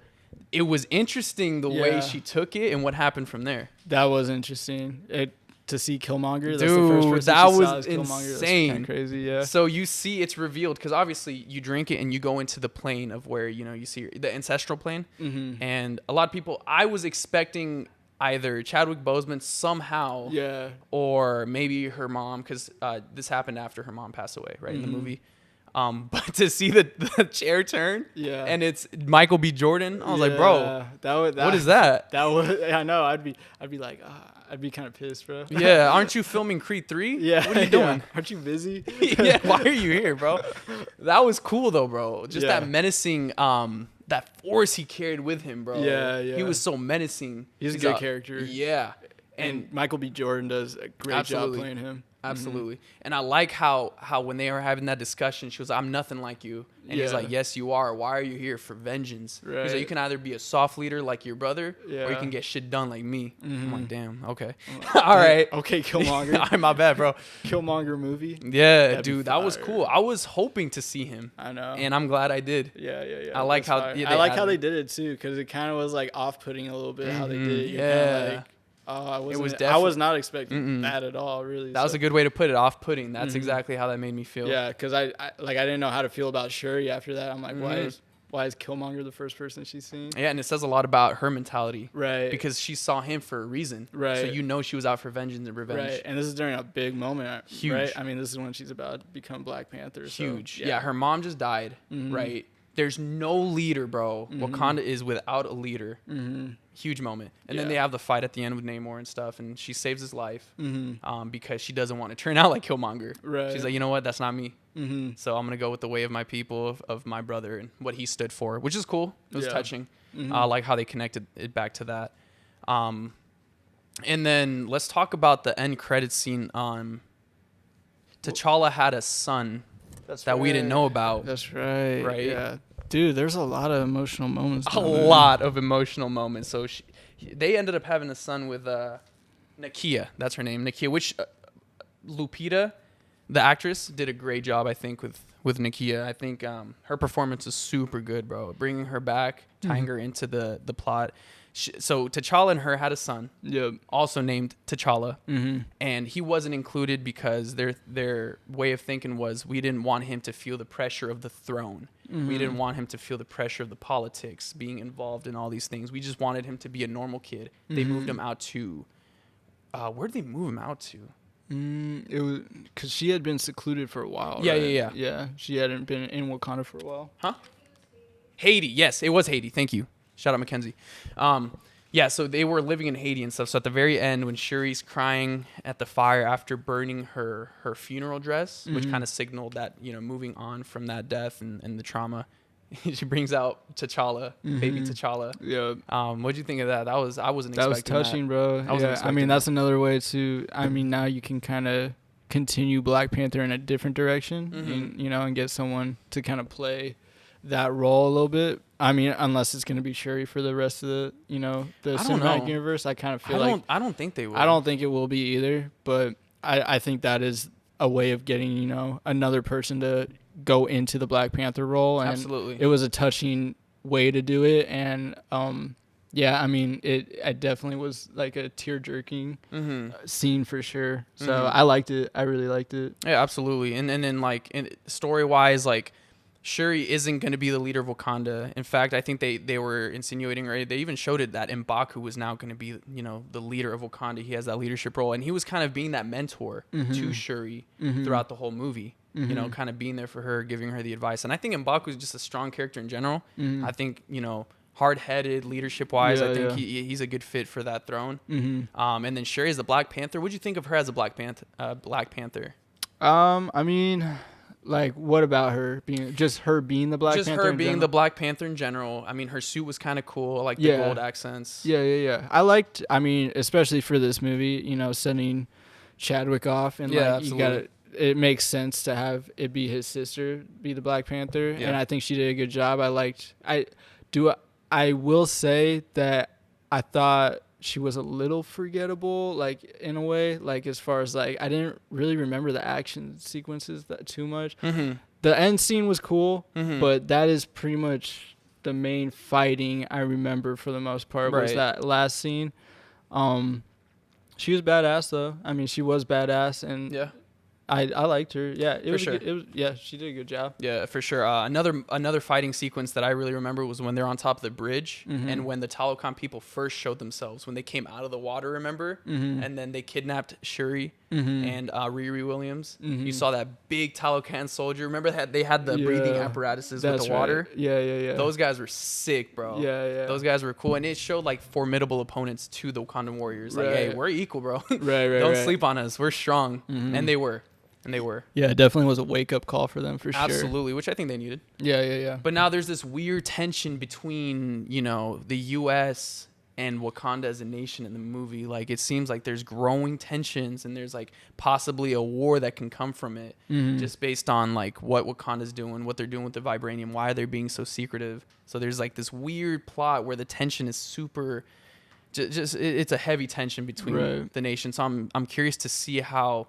it was interesting the way she took it and what happened from there. That was interesting. To see Killmonger, dude, that's the first person that she was saw as Killmonger. insane. That's crazy, yeah. So you see, it's revealed because obviously you drink it and you go into the plane of where you see the ancestral plane, and a lot of people. I was expecting either Chadwick Boseman somehow, or maybe her mom, because this happened after her mom passed away, right in the movie. But to see the chair turn, and it's Michael B. Jordan, I was like, bro, what is that? That was, I know. I'd be like, I'd be kind of pissed, bro. Yeah, aren't you filming Creed 3? Yeah, what are you doing? Aren't you busy? Yeah, why are you here, bro? That was cool though, bro. Just that menacing, that force he carried with him, bro. Yeah. He was so menacing. He's a good character. Yeah, and Michael B. Jordan does a great job playing him. Absolutely. And I like how when they were having that discussion, she was like, I'm nothing like you. And he's like, yes, you are. Why are you here? For vengeance. Right. He's like, you can either be a soft leader like your brother, or you can get shit done like me. I'm like, damn, okay. All right. Okay, Killmonger. My bad, bro. Killmonger movie. Yeah, that'd dude, that was cool. I was hoping to see him. I know. And I'm glad I did. Yeah. I like how they did it too, because it kind of was like off-putting a little bit how they did it. I was not expecting that at all, really. That was a good way to put it, off-putting. That's exactly how that made me feel. Yeah, because I didn't know how to feel about Shuri after that. I'm like, why is Killmonger the first person she's seen? Yeah, and it says a lot about her mentality. Right. Because she saw him for a reason. Right. So she was out for vengeance and revenge. Right, and this is during a big moment. Huge. Right? I mean, this is when she's about to become Black Panther. Huge. So, yeah, her mom just died, right? There's no leader, bro. Wakanda is without a leader. Huge moment. And then they have the fight at the end with Namor and stuff, and she saves his life because she doesn't want to turn out like Killmonger. Right. She's like, you know what? That's not me. So I'm going to go with the way of my people, of my brother, and what he stood for, which is cool. It was touching. I like how they connected it back to that. And then let's talk about the end credits scene. T'Challa had a son that we didn't know about. That's right. Right? Yeah. Dude, there's a lot of emotional moments. A lot of emotional moments. So they ended up having a son with Nakia. That's her name, Nakia. Which Lupita, the actress, did a great job, I think, with Nakia. I think her performance is super good, bro. Bringing her back, tying her into the plot. So T'Challa and her had a son, also named T'Challa, and he wasn't included because their way of thinking was, we didn't want him to feel the pressure of the throne. We didn't want him to feel the pressure of the politics, being involved in all these things. We just wanted him to be a normal kid. They moved him out to, where did they move him out to? It was because she had been secluded for a while. Yeah, right? Yeah. She hadn't been in Wakanda for a while. Huh? Haiti. Yes, it was Haiti. Thank you. Shout out Mackenzie. Yeah, so they were living in Haiti and stuff. So at the very end, when Shuri's crying at the fire after burning her funeral dress, which kind of signaled that, moving on from that death and the trauma, she brings out T'Challa, baby T'Challa. Yeah. What'd you think of that? I wasn't expecting that. That was touching, bro. I mean, that's another way to. I mean, now you can kind of continue Black Panther in a different direction, and get someone to kind of play that role a little bit. I mean, unless it's going to be Shuri for the rest of the cinematic universe. I kind of feel I don't think they will. I don't think it will be either, but I think that is a way of getting, another person to go into the Black Panther role. And absolutely. It was a touching way to do it. And, I mean, it definitely was like a tear-jerking scene for sure. So I liked it. I really liked it. Yeah, absolutely. And then, story-wise, Shuri isn't going to be the leader of Wakanda. In fact, I think they were insinuating, or they even showed it, that M'Baku was now going to be, the leader of Wakanda. He has that leadership role. And he was kind of being that mentor to Shuri throughout the whole movie, kind of being there for her, giving her the advice. And I think M'Baku is just a strong character in general. I think, hard-headed, leadership-wise, I think he's a good fit for that throne. And then Shuri is the Black Panther. What do you think of her as a Black Panther? I mean, Like, what about her being the Black Just Panther? her in being general? the Black Panther in general. I mean, her suit was kind of cool. I like the gold accents. Yeah. I mean, especially for this movie, you know, sending Chadwick off and absolutely. it makes sense to have it be his sister be the Black Panther, and I think she did a good job. I will say that I thought she was a little forgettable, like, in a way, like, as far as, like, I didn't really remember the action sequences that too much. Mm-hmm. The end scene was cool, Mm-hmm. but that is pretty much the main fighting I remember for the most part was that last scene. She was badass though. I mean, she was badass, and I liked her. Yeah, she did a good job. Yeah, for sure. Another fighting sequence that I really remember was when they're on top of the bridge, and when the Talokan people first showed themselves, when they came out of the water, remember? And then they kidnapped Shuri and Riri Williams. You saw that big Talokan soldier. Remember that they had the breathing apparatuses with the water? Right. Yeah. Those guys were sick, bro. Yeah. Those guys were cool, and it showed like formidable opponents to the Wakandan warriors. Like, hey, we're equal, bro. Right. Don't sleep on us. We're strong, and they were. Yeah, it definitely was a wake-up call for them, for sure. Absolutely, which I think they needed. Yeah. But now there's this weird tension between, you know, the U.S. and Wakanda as a nation in the movie. Like, it seems like there's growing tensions, and there's, like, possibly a war that can come from it, just based on, like, what Wakanda's doing, what they're doing with the vibranium, why they're being so secretive. So there's, like, this weird plot where the tension is super... it's a heavy tension between the nations. So I'm curious to see how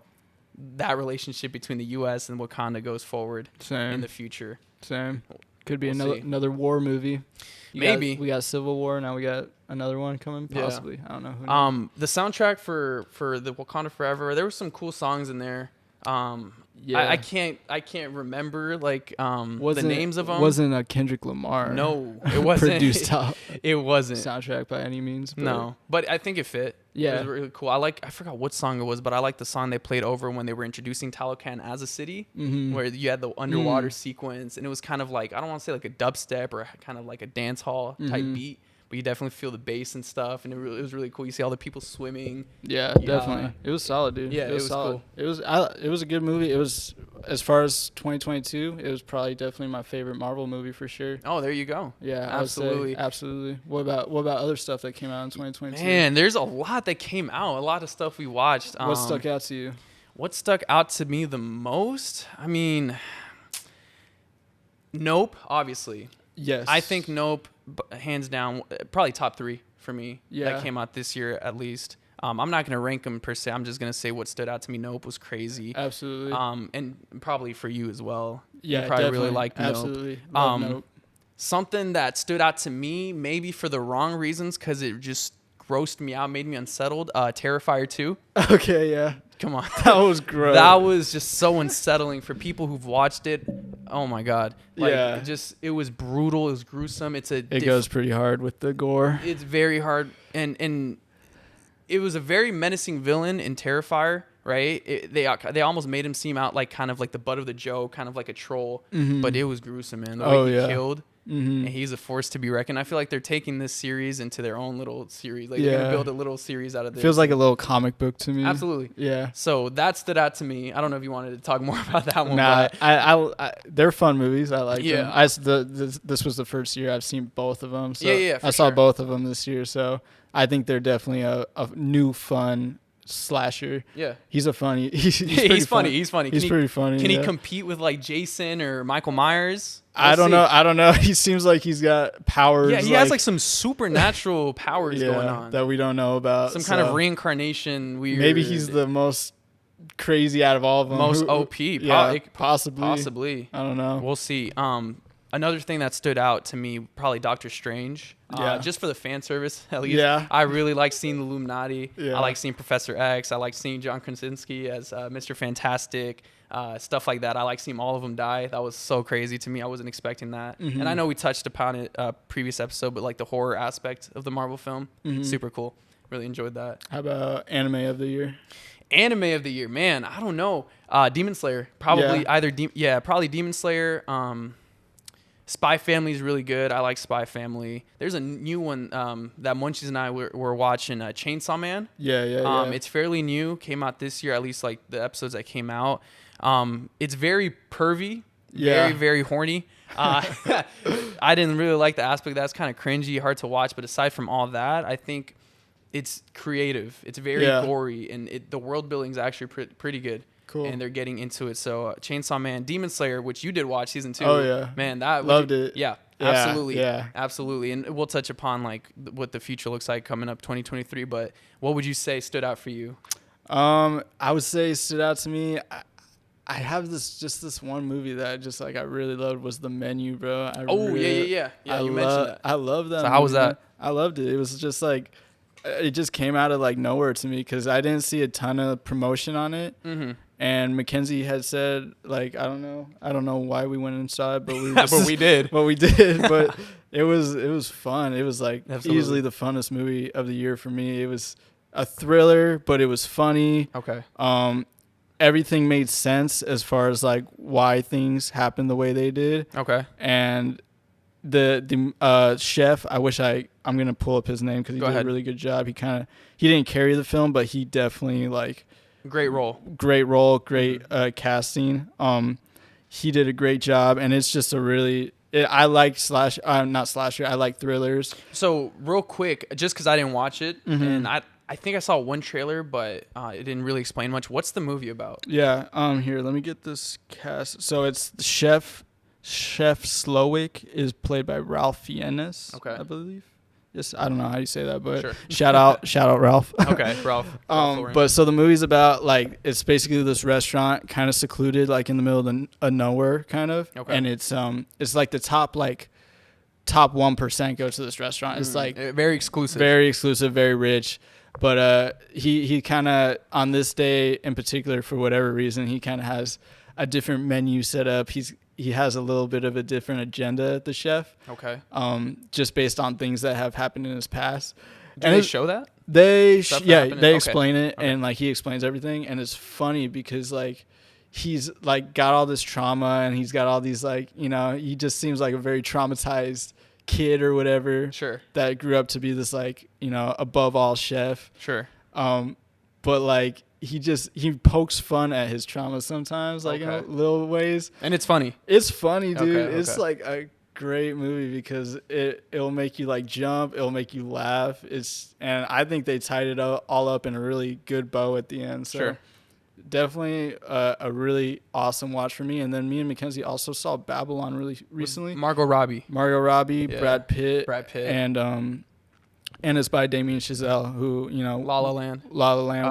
that relationship between the U.S. and Wakanda goes forward in the future. Could be another war movie. Maybe we got Civil War, now we got another one coming. Possibly, I don't know. Who knows? The soundtrack for the Wakanda Forever, there were some cool songs in there. I can't remember like the names of them. Wasn't a Kendrick Lamar? No, it wasn't produced top. It wasn't soundtrack by any means. But no, but I think it fit. Yeah, it was really cool. I forgot what song it was, but I like the song they played over when they were introducing Talokan as a city, where you had the underwater sequence, and it was kind of like, I don't want to say like a dubstep or kind of like a dance hall type beat. But you definitely feel the bass and stuff, and it was really cool. You see all the people swimming. Yeah, definitely. It was solid, dude. Yeah, it was solid. Cool. It was a good movie. It was, as far as 2022, it was probably definitely my favorite Marvel movie for sure. Oh, there you go. Yeah, absolutely. Absolutely. What about other stuff that came out in 2022? Man, there's a lot that came out. A lot of stuff we watched. What stuck out to you? What stuck out to me the most? I mean, Nope, obviously. Yes. I think Nope, hands down, probably top 3 for me. Yeah. That came out this year at least. I'm not going to rank them per se. I'm just going to say what stood out to me. Nope was crazy. Absolutely. And probably for you as well. Yeah, you probably definitely. really liked Nope. Absolutely. Love Nope. Something that stood out to me, maybe for the wrong reasons, because it just grossed me out, made me unsettled. Terrifier 2. Okay, yeah. Come on. That was gross. That was just so unsettling for people who've watched it. Oh my God. Like, yeah. It was brutal. It was gruesome. It goes pretty hard with the gore. It's very hard. And it was a very menacing villain in Terrifier, right? They almost made him seem out like kind of like the butt of the joke, kind of like a troll. But it was gruesome, man. The way he killed. And he's a force to be reckoned. I feel like they're taking this series into their own little series. Like, they're going to build a little series out of this. Feels like a little comic book to me. Absolutely. Yeah. So that stood out to me. I don't know if you wanted to talk more about that one. Nah, I they're fun movies. I like them. Yeah. This was the first year I've seen both of them. So yeah, I saw both of them this year. So I think they're definitely a new fun slasher. Yeah. He's funny. He's funny. He's funny. He's pretty funny. Can he compete with like Jason or Michael Myers? I don't know. He seems like he's got powers. Yeah, he has like some supernatural powers going on that we don't know about. Some kind of reincarnation. Weird. Maybe he's the most crazy out of all of them. Most OP. Yeah, possibly. Possibly. I don't know. We'll see. Another thing that stood out to me, probably Doctor Strange. Just for the fan service, at least. Yeah. I really like seeing the Illuminati. Yeah. I like seeing Professor X. I like seeing John Krasinski as Mr. Fantastic. Stuff like that. I like seeing all of them die. That was so crazy to me. I wasn't expecting that. And I know we touched upon it previous episode, but like the horror aspect of the Marvel film, super cool. Really enjoyed that. How about anime of the year? Anime of the year, man. I don't know. Demon Slayer, probably probably Demon Slayer. Spy Family is really good. I like Spy Family. There's a new one that Munchies and I were watching, Chainsaw Man. Yeah. It's fairly new. Came out this year, at least like the episodes that came out. It's very pervy, very, very horny. I didn't really like the aspect that's kind of cringy, hard to watch. But aside from all that, I think it's creative. It's very gory, and the world building is actually pretty good. Cool. And they're getting into it. So Chainsaw Man, Demon Slayer, which you did watch season 2. Oh yeah, man, that loved it. Yeah, absolutely. Yeah, absolutely. And we'll touch upon like what the future looks like coming up 2023. But what would you say stood out for you? I would say stood out to me. I have this one movie that I really loved was The Menu, bro. Yeah. You mentioned that. I love that. So how was that? I loved it. It was just like, it just came out of like nowhere to me because I didn't see a ton of promotion on it. Mm-hmm. And Mackenzie had said, like, I don't know why we went inside, but we just, but we did. But it was fun. It was like easily the funnest movie of the year for me. It was a thriller, but it was funny. Okay. Everything made sense as far as like why things happened the way they did. Okay. And the chef, I'm gonna pull up his name because he did a really good job. He didn't carry the film, but he definitely like great role, great casting. He did a great job, and it's just I like not slasher. I like thrillers. So real quick, just because I didn't watch it, and I think I saw one trailer, but it didn't really explain much. What's the movie about? Yeah. Here, let me get this cast. So it's the Chef Slowick is played by Ralph Fiennes. Okay. I believe. Yes, I don't know how you say that, but sure. shout out Ralph. Okay, Ralph. But so the movie's about like it's basically this restaurant kind of secluded, like in the middle of nowhere, kind of. Okay. And it's like the top 1% go to this restaurant. It's like very exclusive, very rich. But he kind of on this day in particular, for whatever reason, he kind of has a different menu set up. He has a little bit of a different agenda, the chef. Okay. Just based on things that have happened in his past. Do they show that? They explain it, and like he explains everything, and it's funny because like he's like got all this trauma, and he's got all these like, you know, he just seems like a very traumatized kid or whatever. Sure. That grew up to be this like, you know, above all chef. Sure. But like he pokes fun at his trauma sometimes, like in little ways. And it's funny. It's funny, dude. Okay. It's like a great movie because it'll make you like jump, it'll make you laugh. And I think they tied it all up in a really good bow at the end. So sure. Definitely a really awesome watch for me. And then me and Mackenzie also saw Babylon really recently. Margot Robbie, yeah. Brad Pitt, and it's by Damien Chazelle, who, you know, La La Land,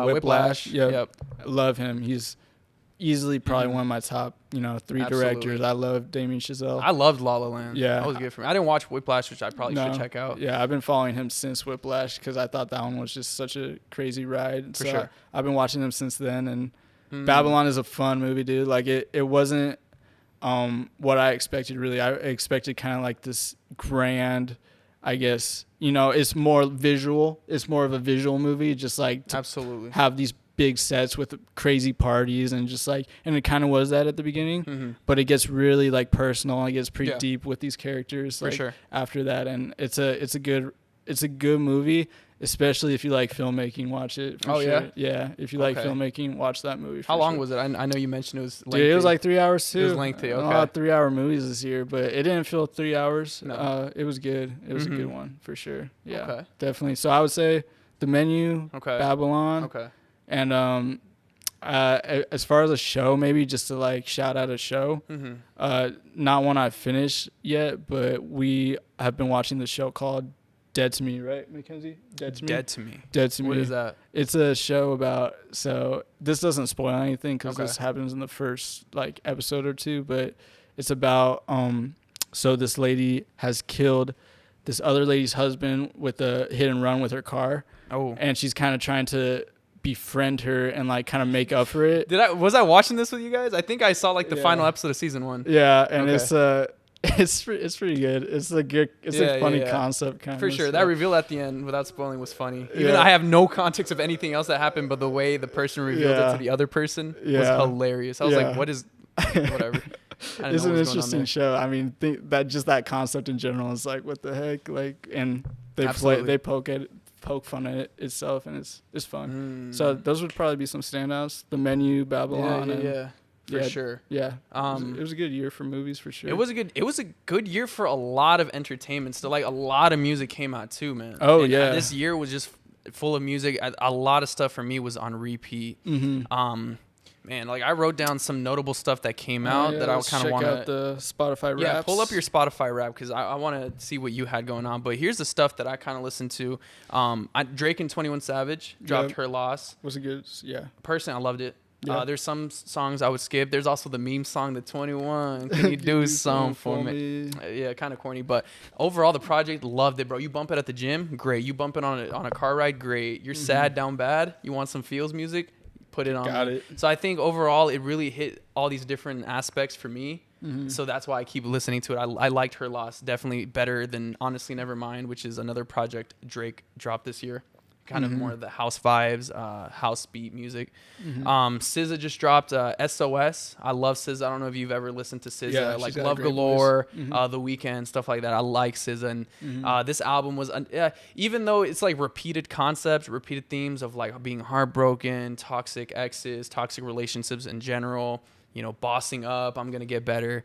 Whiplash. Yep. Love him. He's easily probably one of my top, you know, 3 directors. I love Damien Chazelle. I loved La La Land. Yeah, that was good for me. I didn't watch Whiplash, which I probably should check out. Yeah, I've been following him since Whiplash because I thought that one was just such a crazy ride. For sure. I've been watching him since then, and Babylon is a fun movie, dude. Like it wasn't what I expected really. I expected kind of like this grand, I guess, you know, it's more visual. It's more of a visual movie, just like to absolutely have these big sets with crazy parties and just like, and it kind of was that at the beginning, but it gets really like personal. It gets pretty deep with these characters like, after that, and it's a good movie. Especially if you like filmmaking, watch it. Yeah. If you like filmmaking, watch that movie. How long was it? I know you mentioned it was lengthy. Dude, it was like 3 hours too. It was lengthy. Okay. A lot of 3-hour movies this year, but it didn't feel 3 hours. No. It was good. It was a good one for sure. Yeah, definitely. So I would say The Menu, Babylon, and as far as a show, maybe just to like shout out a show. Not one I've finished yet, but we have been watching the show called Dead to Me, right, Mackenzie? Dead to Me. What is that? It's a show about, so this doesn't spoil anything because this happens in the first like episode or two, but it's about so this lady has killed this other lady's husband with a hit and run with her car. And she's kind of trying to befriend her and like kind of make up for it. Was I watching this with you guys? I think I saw like the final episode of season 1. Yeah, and it's pretty good. It's a funny concept kind of. For sure. That reveal at the end without spoiling was funny. Even I have no context of anything else that happened, but the way the person revealed it to the other person was hilarious. I was like, what is whatever. It's an interesting show. I mean, that concept in general is like, what the heck? Like, and they poke fun at it itself, and it's fun. So those would probably be some standouts. The Menu, Babylon, for sure. Yeah, it was a good year for movies for sure. It was a good year for a lot of entertainment. Still, like a lot of music came out too, man. Oh, and yeah. This year was just full of music. A lot of stuff for me was on repeat. Man, like I wrote down some notable stuff that came out that I kind of want to check out the Spotify raps. Yeah, pull up your Spotify rap because I want to see what you had going on. But here's the stuff that I kind of listened to. Drake and 21 Savage dropped Her Loss. Was it good? Yeah. Personally, I loved it. Yeah. There's some songs I would skip. There's also the meme song, the 21. Can you do something for me? Yeah, kind of corny. But overall, the project, loved it, bro. You bump it at the gym, great. You bump it on a car ride, great. You're sad, down bad. You want some feels music? Put it on. Got it. So I think overall it really hit all these different aspects for me. So that's why I keep listening to it. I liked Her Loss definitely better than Honestly Nevermind, which is another project Drake dropped this year. Kind of more of the house vibes, house beat music. SZA just dropped SOS. I love SZA. I don't know if you've ever listened to SZA. Yeah, like Love Galore, The Weeknd, stuff like that. I like SZA. And this album was, even though it's like repeated concepts, repeated themes of like being heartbroken, toxic exes, toxic relationships in general, bossing up, I'm going to get better.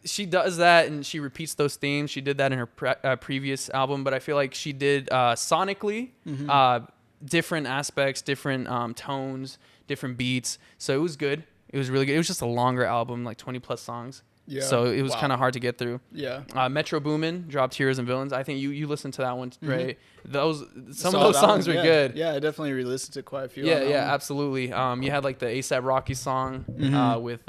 She does that and she repeats those themes. She did that in her previous album, but I feel like she did sonically different aspects, different tones, different beats. So it was good. It was really good. It was just a longer album, like 20 plus songs. Yeah. So it was kind of hard to get through. Yeah. Metro Boomin dropped Heroes and Villains. I think you listened to that one, right? Some of those songs were good. Yeah, I definitely re-listened to quite a few. Yeah, absolutely. You had like the ASAP Rocky song with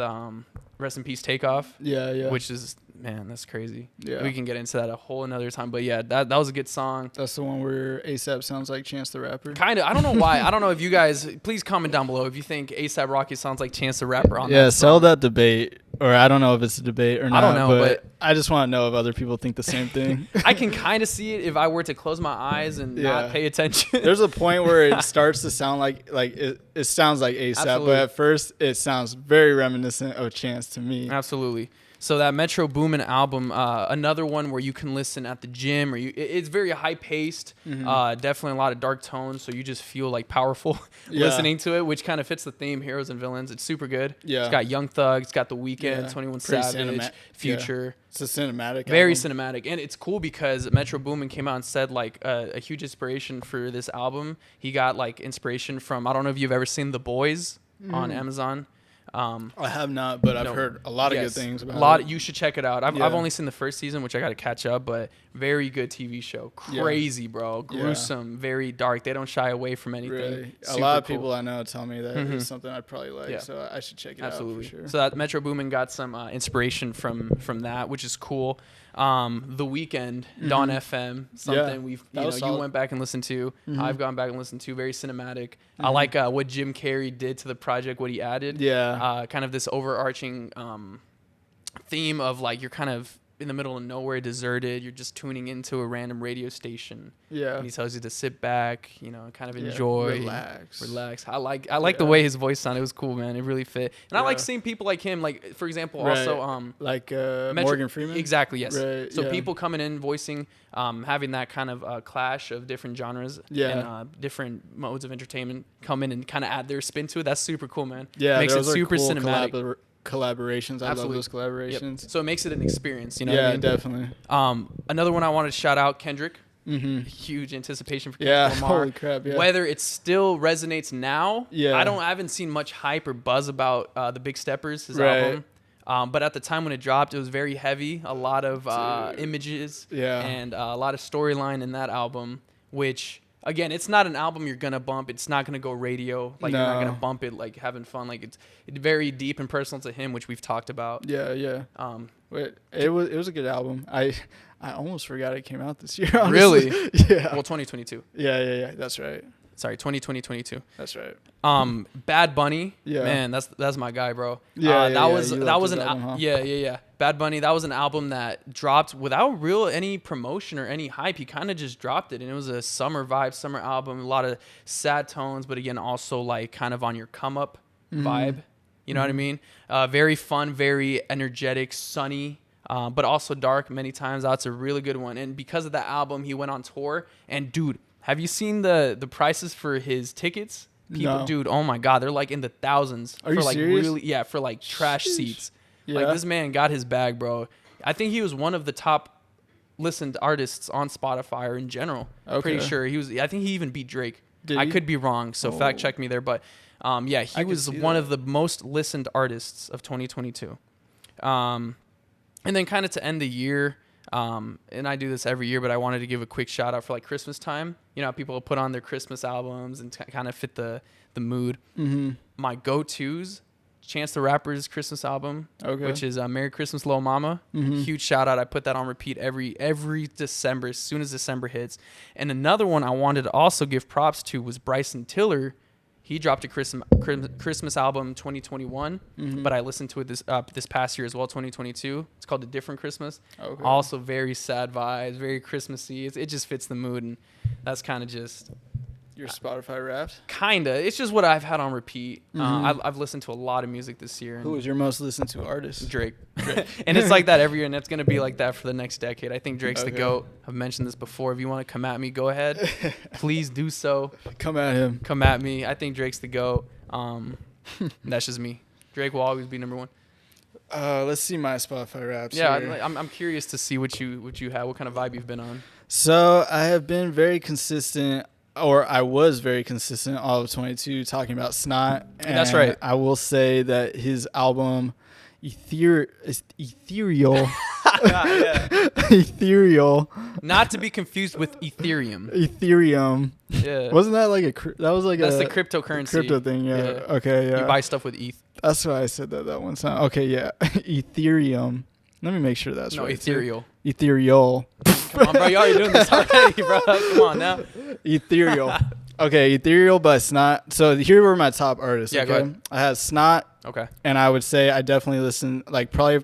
Rest in Peace Takeoff. Yeah. Which is, man, that's crazy. Yeah. We can get into that a whole another time. But yeah, that was a good song. That's the one where ASAP sounds like Chance the Rapper. Kind of. I don't know why. I don't know if you guys, please comment down below if you think ASAP Rocky sounds like Chance the Rapper on that song. Settle that debate. Or I don't know if it's a debate or not. I don't know, but I just want to know if other people think the same thing. I can kind of see it if I were to close my eyes and not pay attention. There's a point where it starts to sound like it sounds like ASAP, Absolutely. but at first it sounds very reminiscent of Chance to me. Absolutely. So that Metro Boomin album, another one where you can listen at the gym, or it's very high paced, definitely a lot of dark tones, so you just feel like powerful listening to it, which kind of fits the theme, Heroes and Villains. It's super good. Yeah. It's got Young Thug, it's got The Weeknd, 21 Savage, Future. Yeah. It's a cinematic very album. Cinematic. And it's cool because Metro Boomin came out and said like a huge inspiration for this album. He got like inspiration from, I don't know if you've ever seen The Boys on Amazon. I have not, but I've heard a lot of good things about it. You should check it out. I've only seen the first season, which I got to catch up, but very good TV show. Crazy, bro. Gruesome, very dark. They don't shy away from anything. Really? A lot of people I know tell me that it's something I'd probably like, so I should check it out for sure. So that Metro Boomin got some inspiration from that, which is cool. The Weeknd, Dawn FM, something you went back and listened to. I've gone back and listened to. Very cinematic. I like what Jim Carrey did to the project, what he added. Kind of this overarching theme of like you're kind of in the middle of nowhere, deserted. You're just tuning into a random radio station. Yeah. And he tells you to sit back, kind of enjoy, relax. I like the way his voice sounded. It was cool, man. It really fit. And I like seeing people like him, like for example, also Morgan Freeman. Exactly. Yes. Right, so people coming in voicing, having that kind of clash of different genres and different modes of entertainment come in and kind of add their spin to it. That's super cool, man. Yeah. Makes it super cool cinematic. Collaborations. I love those collaborations. Yep. So it makes it an experience, you know what I mean? Definitely. Another one I wanted to shout out, Kendrick. Huge anticipation for Kendrick Lamar. Holy crap, Whether it still resonates now, I haven't seen much hype or buzz about the Big Steppers, his album. But at the time when it dropped, it was very heavy, a lot of images and a lot of storyline in that album, which again, it's not an album you're gonna bump. It's not gonna go radio. Like you're not gonna bump it like having fun. Like it's very deep and personal to him, which we've talked about. Yeah. It was a good album. I almost forgot it came out this year. Honestly. Really? Yeah. Well, 2022. Yeah. That's right. Sorry, 2022. That's right. Bad Bunny. Yeah. Man, that's my guy, bro. That was an album. Huh? Yeah. Bad Bunny. That was an album that dropped without any promotion or any hype. He kind of just dropped it, and it was a summer vibe, summer album. A lot of sad tones, but again, also like kind of on your come up vibe. You know what I mean? Very fun, very energetic, sunny, but also dark many times. That's a really good one. And because of that album, he went on tour. And dude, have you seen the prices for his tickets? People, no. Dude, oh my God, they're like in the thousands. Are you like serious? Really, yeah, for like trash seats. Yeah. Like this man got his bag, bro. I think he was one of the top listened artists on Spotify or in general. Okay. Pretty sure he was. I think he even beat Drake. Did I he? could be wrong, so fact check me there. But yeah, he was one of the most listened artists of 2022. And then kind of to end the year, and I do this every year, but I wanted to give a quick shout out for like Christmas time. You know, how people put on their Christmas albums and kind of fit the mood. Mm-hmm. My go-tos, Chance the Rapper's Christmas album, which is Merry Christmas, Lil Mama. Mm-hmm. Huge shout out. I put that on repeat every December, as soon as December hits. And another one I wanted to also give props to was Bryson Tiller. He dropped a Christmas album 2021, but I listened to it this past year as well, 2022. It's called A Different Christmas. Okay. Also very sad vibes, very Christmassy. It just fits the mood, and that's kind of just... Your Spotify Wrapped? Kinda. It's just what I've had on repeat. I've listened to a lot of music this year. Who was your most listened to artist? Drake. And it's like that every year, and it's going to be like that for the next decade. I think Drake's the GOAT. I've mentioned this before. If you want to come at me, go ahead. Please do so. Come at him. Come at me. I think Drake's the GOAT. That's just me. Drake will always be number one. Let's see my Spotify Wraps. Yeah, here. I'm curious to see what you have, what kind of vibe you've been on. So I have been very consistent, or I was very consistent all of 22 talking about Snot. And that's right. I will say that his album Ethereal. Ethereal. Not to be confused with Ethereum. Ethereum. Yeah. Wasn't that like that's the cryptocurrency. Crypto thing, yeah. Okay, yeah. You buy stuff with ETH. That's why I said that one time. Okay, yeah. Ethereum. Let me make sure that's right. No, ethereal. Ethereal. Come on, bro. Y'all are doing this already, bro. Come on now. Ethereal. Okay, Ethereal, but Snot. So here were my top artists. Yeah, okay? go ahead. I had Snot. Okay. And I would say I definitely listened, like probably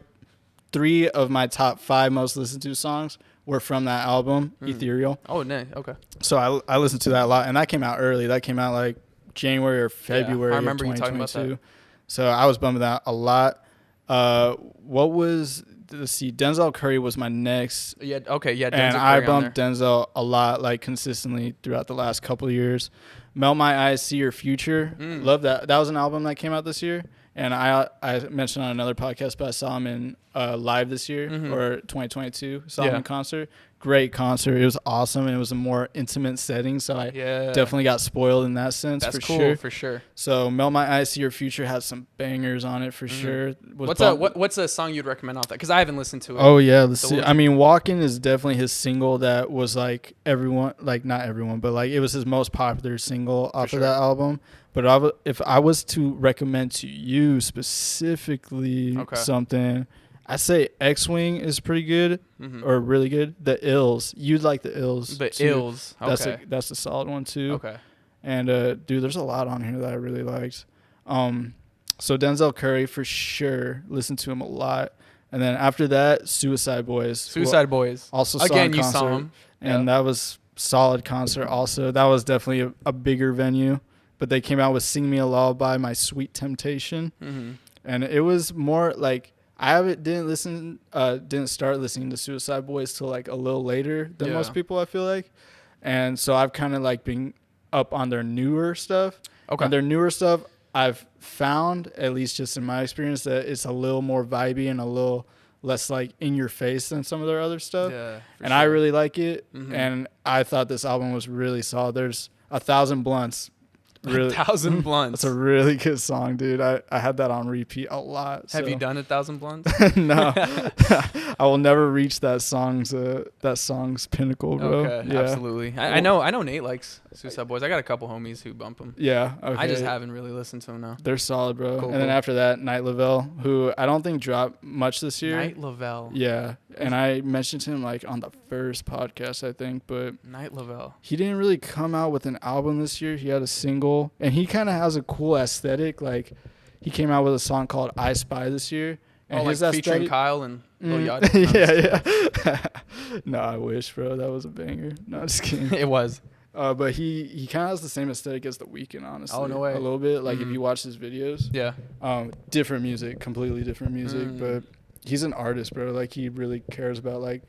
3 of my top 5 most listened to songs were from that album, Ethereal. Oh, no. Okay. So I listened to that a lot. And that came out early. That came out like January or February I remember of you talking about 2022. So I was bumming that a lot. What was... Let's see, Denzel Curry was my next. Yeah, okay, yeah. Denzel and Curry I bumped Denzel a lot, like consistently throughout the last couple of years. Melt My Eyes, See Your Future. Love that. That was an album that came out this year. And I mentioned on another podcast, but I saw him in live this year or 2022. Saw him in concert. Great concert. It was awesome. And it was a more intimate setting. So I definitely got spoiled in that sense. That's for cool, sure. for sure. So Melt My Eyes, See Your Future has some bangers on it for sure. What's a song you'd recommend off that? Because I haven't listened to it. Oh, yeah. Let's see. I mean, Walkin' is definitely his single that was like everyone, like not everyone, but like it was his most popular single off of that album. But if I was to recommend to you specifically something, I say X-Wing is pretty good or really good. The Ills. You'd like the Ills. The Ills. Okay. That's a solid one too. Okay. And dude, there's a lot on here that I really liked. So Denzel Curry for sure. Listened to him a lot. And then after that, Suicide Boys. Suicide Boys. Also again, you concert, saw him. And that was solid concert also. That was definitely a bigger venue. But they came out with Sing Me a Lullaby, My Sweet Temptation. And it was more like didn't start listening to Suicide Boys till like a little later than most people, I feel like. And so I've kind of like been up on their newer stuff. Okay. And their newer stuff, I've found, at least just in my experience, that it's a little more vibey and a little less like in your face than some of their other stuff. Yeah, and sure. I really like it. And I thought this album was really solid. There's 1,000 Blunts. Really, 1,000 Blunts. That's a really good song, dude. I had that on repeat a lot. Have you done 1,000 Blunts? No. I will never reach that song's pinnacle, bro. Okay, yeah. Absolutely. I know Nate likes Suicide Boys. I got a couple homies who bump them. Yeah, okay. I just haven't really listened to them now. They're solid, bro. Cool, and then after that, Night Lavelle, who I don't think dropped much this year. Night Lavelle. Yeah, and I mentioned him like on the first podcast, I think, but Night Lavelle. He didn't really come out with an album this year. He had a single, and he kind of has a cool aesthetic. Like, he came out with a song called I Spy this year. And his like featuring Kyle and Lil Yachty? Yeah. No, I wish, bro. That was a banger. No, just kidding. It was. But he kind of has the same aesthetic as The Weeknd, honestly. Oh, no way. A little bit. Like, if you watch his videos. Yeah. Different music, completely different music. But he's an artist, bro. Like, he really cares about, like,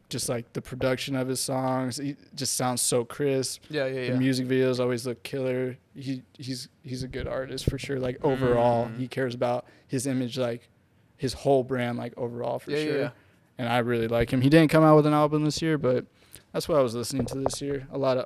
just, like, the production of his songs. He just sounds so crisp. Yeah. The music videos always look killer. He's a good artist, for sure. Like, overall, he cares about his image, like, his whole brand, like, overall, for sure. Yeah. And I really like him. He didn't come out with an album this year, but that's what I was listening to this year. A lot of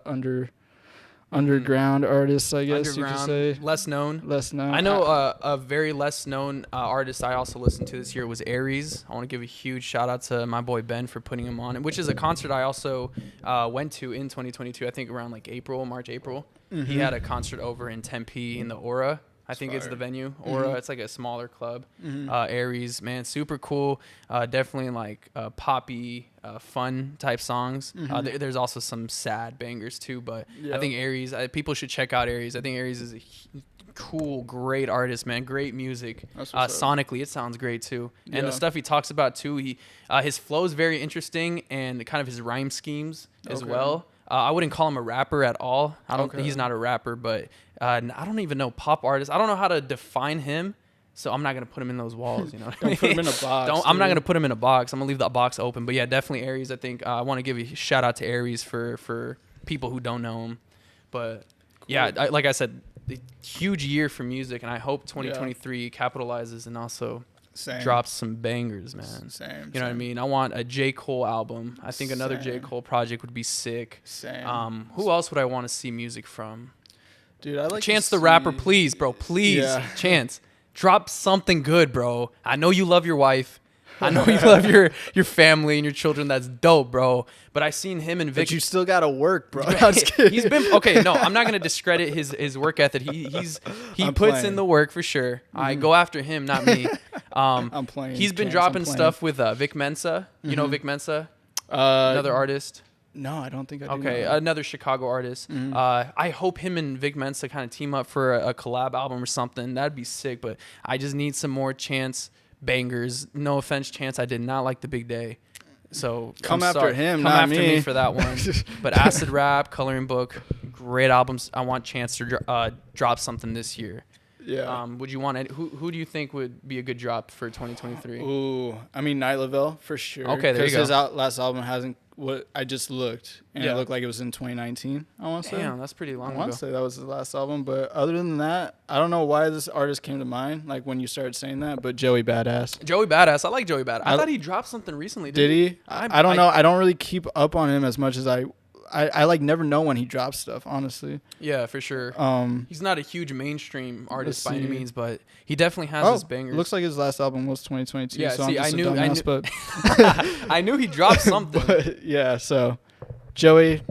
underground artists, I guess you could say. Less known. I know a very less known artist I also listened to this year was Aries. I want to give a huge shout out to my boy Ben for putting him on, which is a concert I also went to in 2022. I think around like March, April. Mm-hmm. He had a concert over in Tempe in the Aura. I think it's the venue. Aura, it's like a smaller club. Aries, man, super cool. Definitely like poppy, fun type songs. There's also some sad bangers too, but I think Aries, people should check out Aries. I think Aries is a cool, great artist, man. Great music. Sonically, it sounds great too. And the stuff he talks about too, his flow is very interesting, and kind of his rhyme schemes as well. I wouldn't call him a rapper at all. He's not a rapper, but I don't even know pop artist. I don't know how to define him, so I'm not gonna put him in those walls. You know, don't put him in a box. I'm not gonna put him in a box. I'm gonna leave that box open. But yeah, definitely Aries. I think I want to give a shout out to Aries for people who don't know him. But yeah, like I said, huge year for music, and I hope 2023 capitalizes and also drops some bangers, man. You know what I mean? I want a J. Cole album. I think another J. Cole project would be sick. Who else would I want to see music from? Dude, I like Chance the Rapper, please, bro. Please. Yeah. Chance, drop something good, bro. I know you love your wife. I know you love your family and your children. That's dope, bro. But I seen him and Vic. But you still gotta work, bro. He's been okay. No, I'm not gonna discredit his work ethic. He puts in the work for sure. I go after him, not me. I'm playing. He's been dropping stuff with Vic Mensa. You know Vic Mensa, another artist. No, I don't think I do. Okay, another Chicago artist. I hope him and Vic Mensa kind of team up for a collab album or something. That'd be sick. But I just need some more Chance bangers. No offense, Chance. I did not like The Big Day. So come after him, come not after me for that one. But Acid Rap, Coloring Book, great albums. I want Chance to drop something this year. Yeah. Would you want who do you think would be a good drop for 2023? Ooh, I mean Night Lavelle for sure. Okay, there you go. Because his last album hasn't. What I just looked, and it looked like it was in 2019. I want to say. Damn, that's pretty long ago. I want to say that was his last album, but other than that, I don't know why this artist came to mind. Like when you started saying that, but Joey Badass. Joey Badass, I like Joey Badass. I thought he dropped something recently. Did he? I don't know. I don't really keep up on him as much as I like never know when he drops stuff, honestly. Yeah, for sure. He's not a huge mainstream artist by any means, but he definitely has his bangers. Looks like his last album was 2022. Yeah, so see, I knew, but I knew he dropped something. But, yeah, so Joey,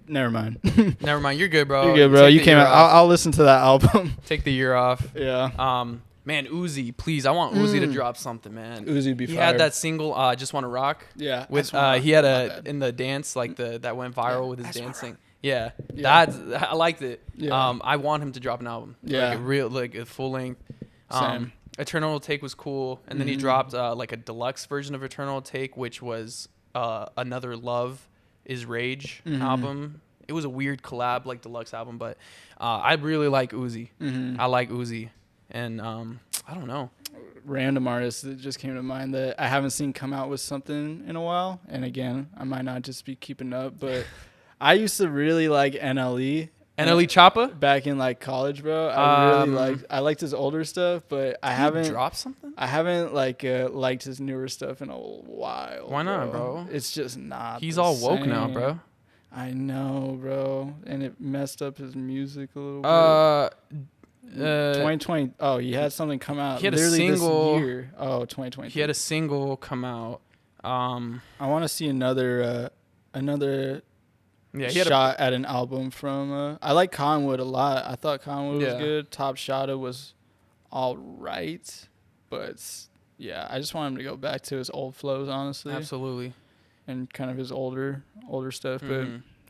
never mind. Never mind. You're good, bro. You're good, bro. You came out. I'll listen to that album. Take the year off. Yeah. Man, Uzi, please. I want Uzi to drop something, man. Uzi be fire. He had that single, Just Wanna Rock. Yeah. With he had in the dance, like that went viral with his dancing. Yeah. I liked it. Yeah. I want him to drop an album. Yeah. Like a full length. Same. Eternal Take was cool. And then he dropped like a deluxe version of Eternal Take, which was Another Love Is Rage album. It was a weird collab, like deluxe album, but I really like Uzi. I like Uzi. And I don't know. Random artists that just came to mind that I haven't seen come out with something in a while. And again, I might not just be keeping up, but I used to really like NLE. NLE Choppa? Back in like college, bro. I liked his older stuff, but I haven't dropped something? I haven't liked his newer stuff in a while. Why not, bro? It's just not. He's all woke now, bro. I know, bro. And it messed up his music a little bit. 2020. Oh, he had something come out. He had a single this year. Oh, 2020. He had a single come out. I want to see another shot at an album from. I like Conwood a lot. I thought Conwood was good. Top Shotta was all right, but yeah, I just want him to go back to his old flows, honestly. Absolutely. And kind of his older stuff, but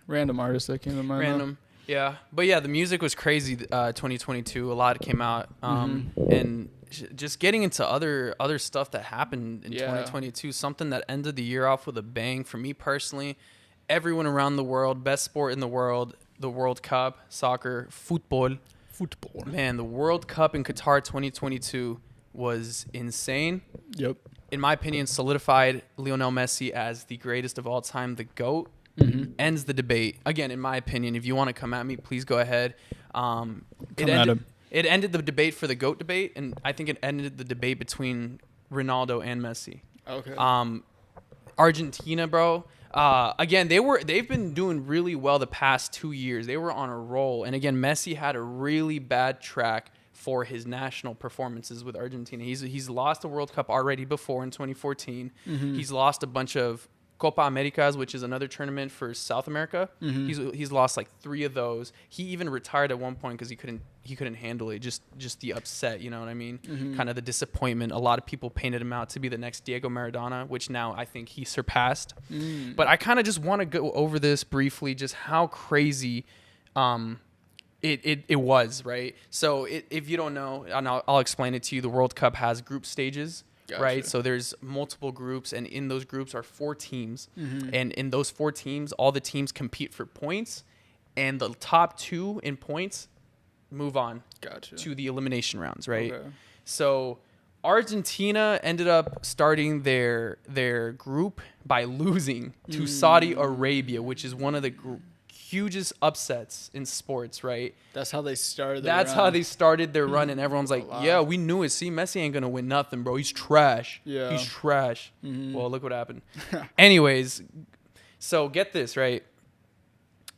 random artists that came to mind. Random. Yeah, but yeah, the music was crazy. 2022, a lot came out, and just getting into other stuff that happened in 2022. Something that ended the year off with a bang for me personally. Everyone around the world, best sport in the world, the World Cup, soccer, football. Man, the World Cup in Qatar 2022 was insane. Yep. In my opinion, solidified Lionel Messi as the greatest of all time, the GOAT. Ends the debate. Again, in my opinion, if you want to come at me, please go ahead. It ended the debate for the GOAT debate, and I think it ended the debate between Ronaldo and Messi. Okay. Argentina, bro. Again, they've been doing really well the past 2 years. They were on a roll, and again, Messi had a really bad track for his national performances with Argentina. He's lost a World Cup already before in 2014. He's lost a bunch of Copa Americas, which is another tournament for South America. He's lost like 3 of those. He even retired at one point because he couldn't handle it. Just the upset, you know what I mean? Kind of the disappointment. A lot of people painted him out to be the next Diego Maradona, which now I think he surpassed. But I kind of just want to go over this briefly, just how crazy it was, right? So if you don't know, and I'll explain it to you, the World Cup has group stages. Gotcha. Right, so there's multiple groups, and in those groups are 4 teams, and in those 4 teams, all the teams compete for points, and the top 2 in points move on to the elimination rounds, right? Okay. So Argentina ended up starting their group by losing to Saudi Arabia, which is one of the hugest upsets in sports, right? That's how they started their run, and everyone's like, yeah, we knew it. See, Messi ain't going to win nothing, bro. He's trash. Yeah. He's trash. Well, look what happened. Anyways, so get this, right?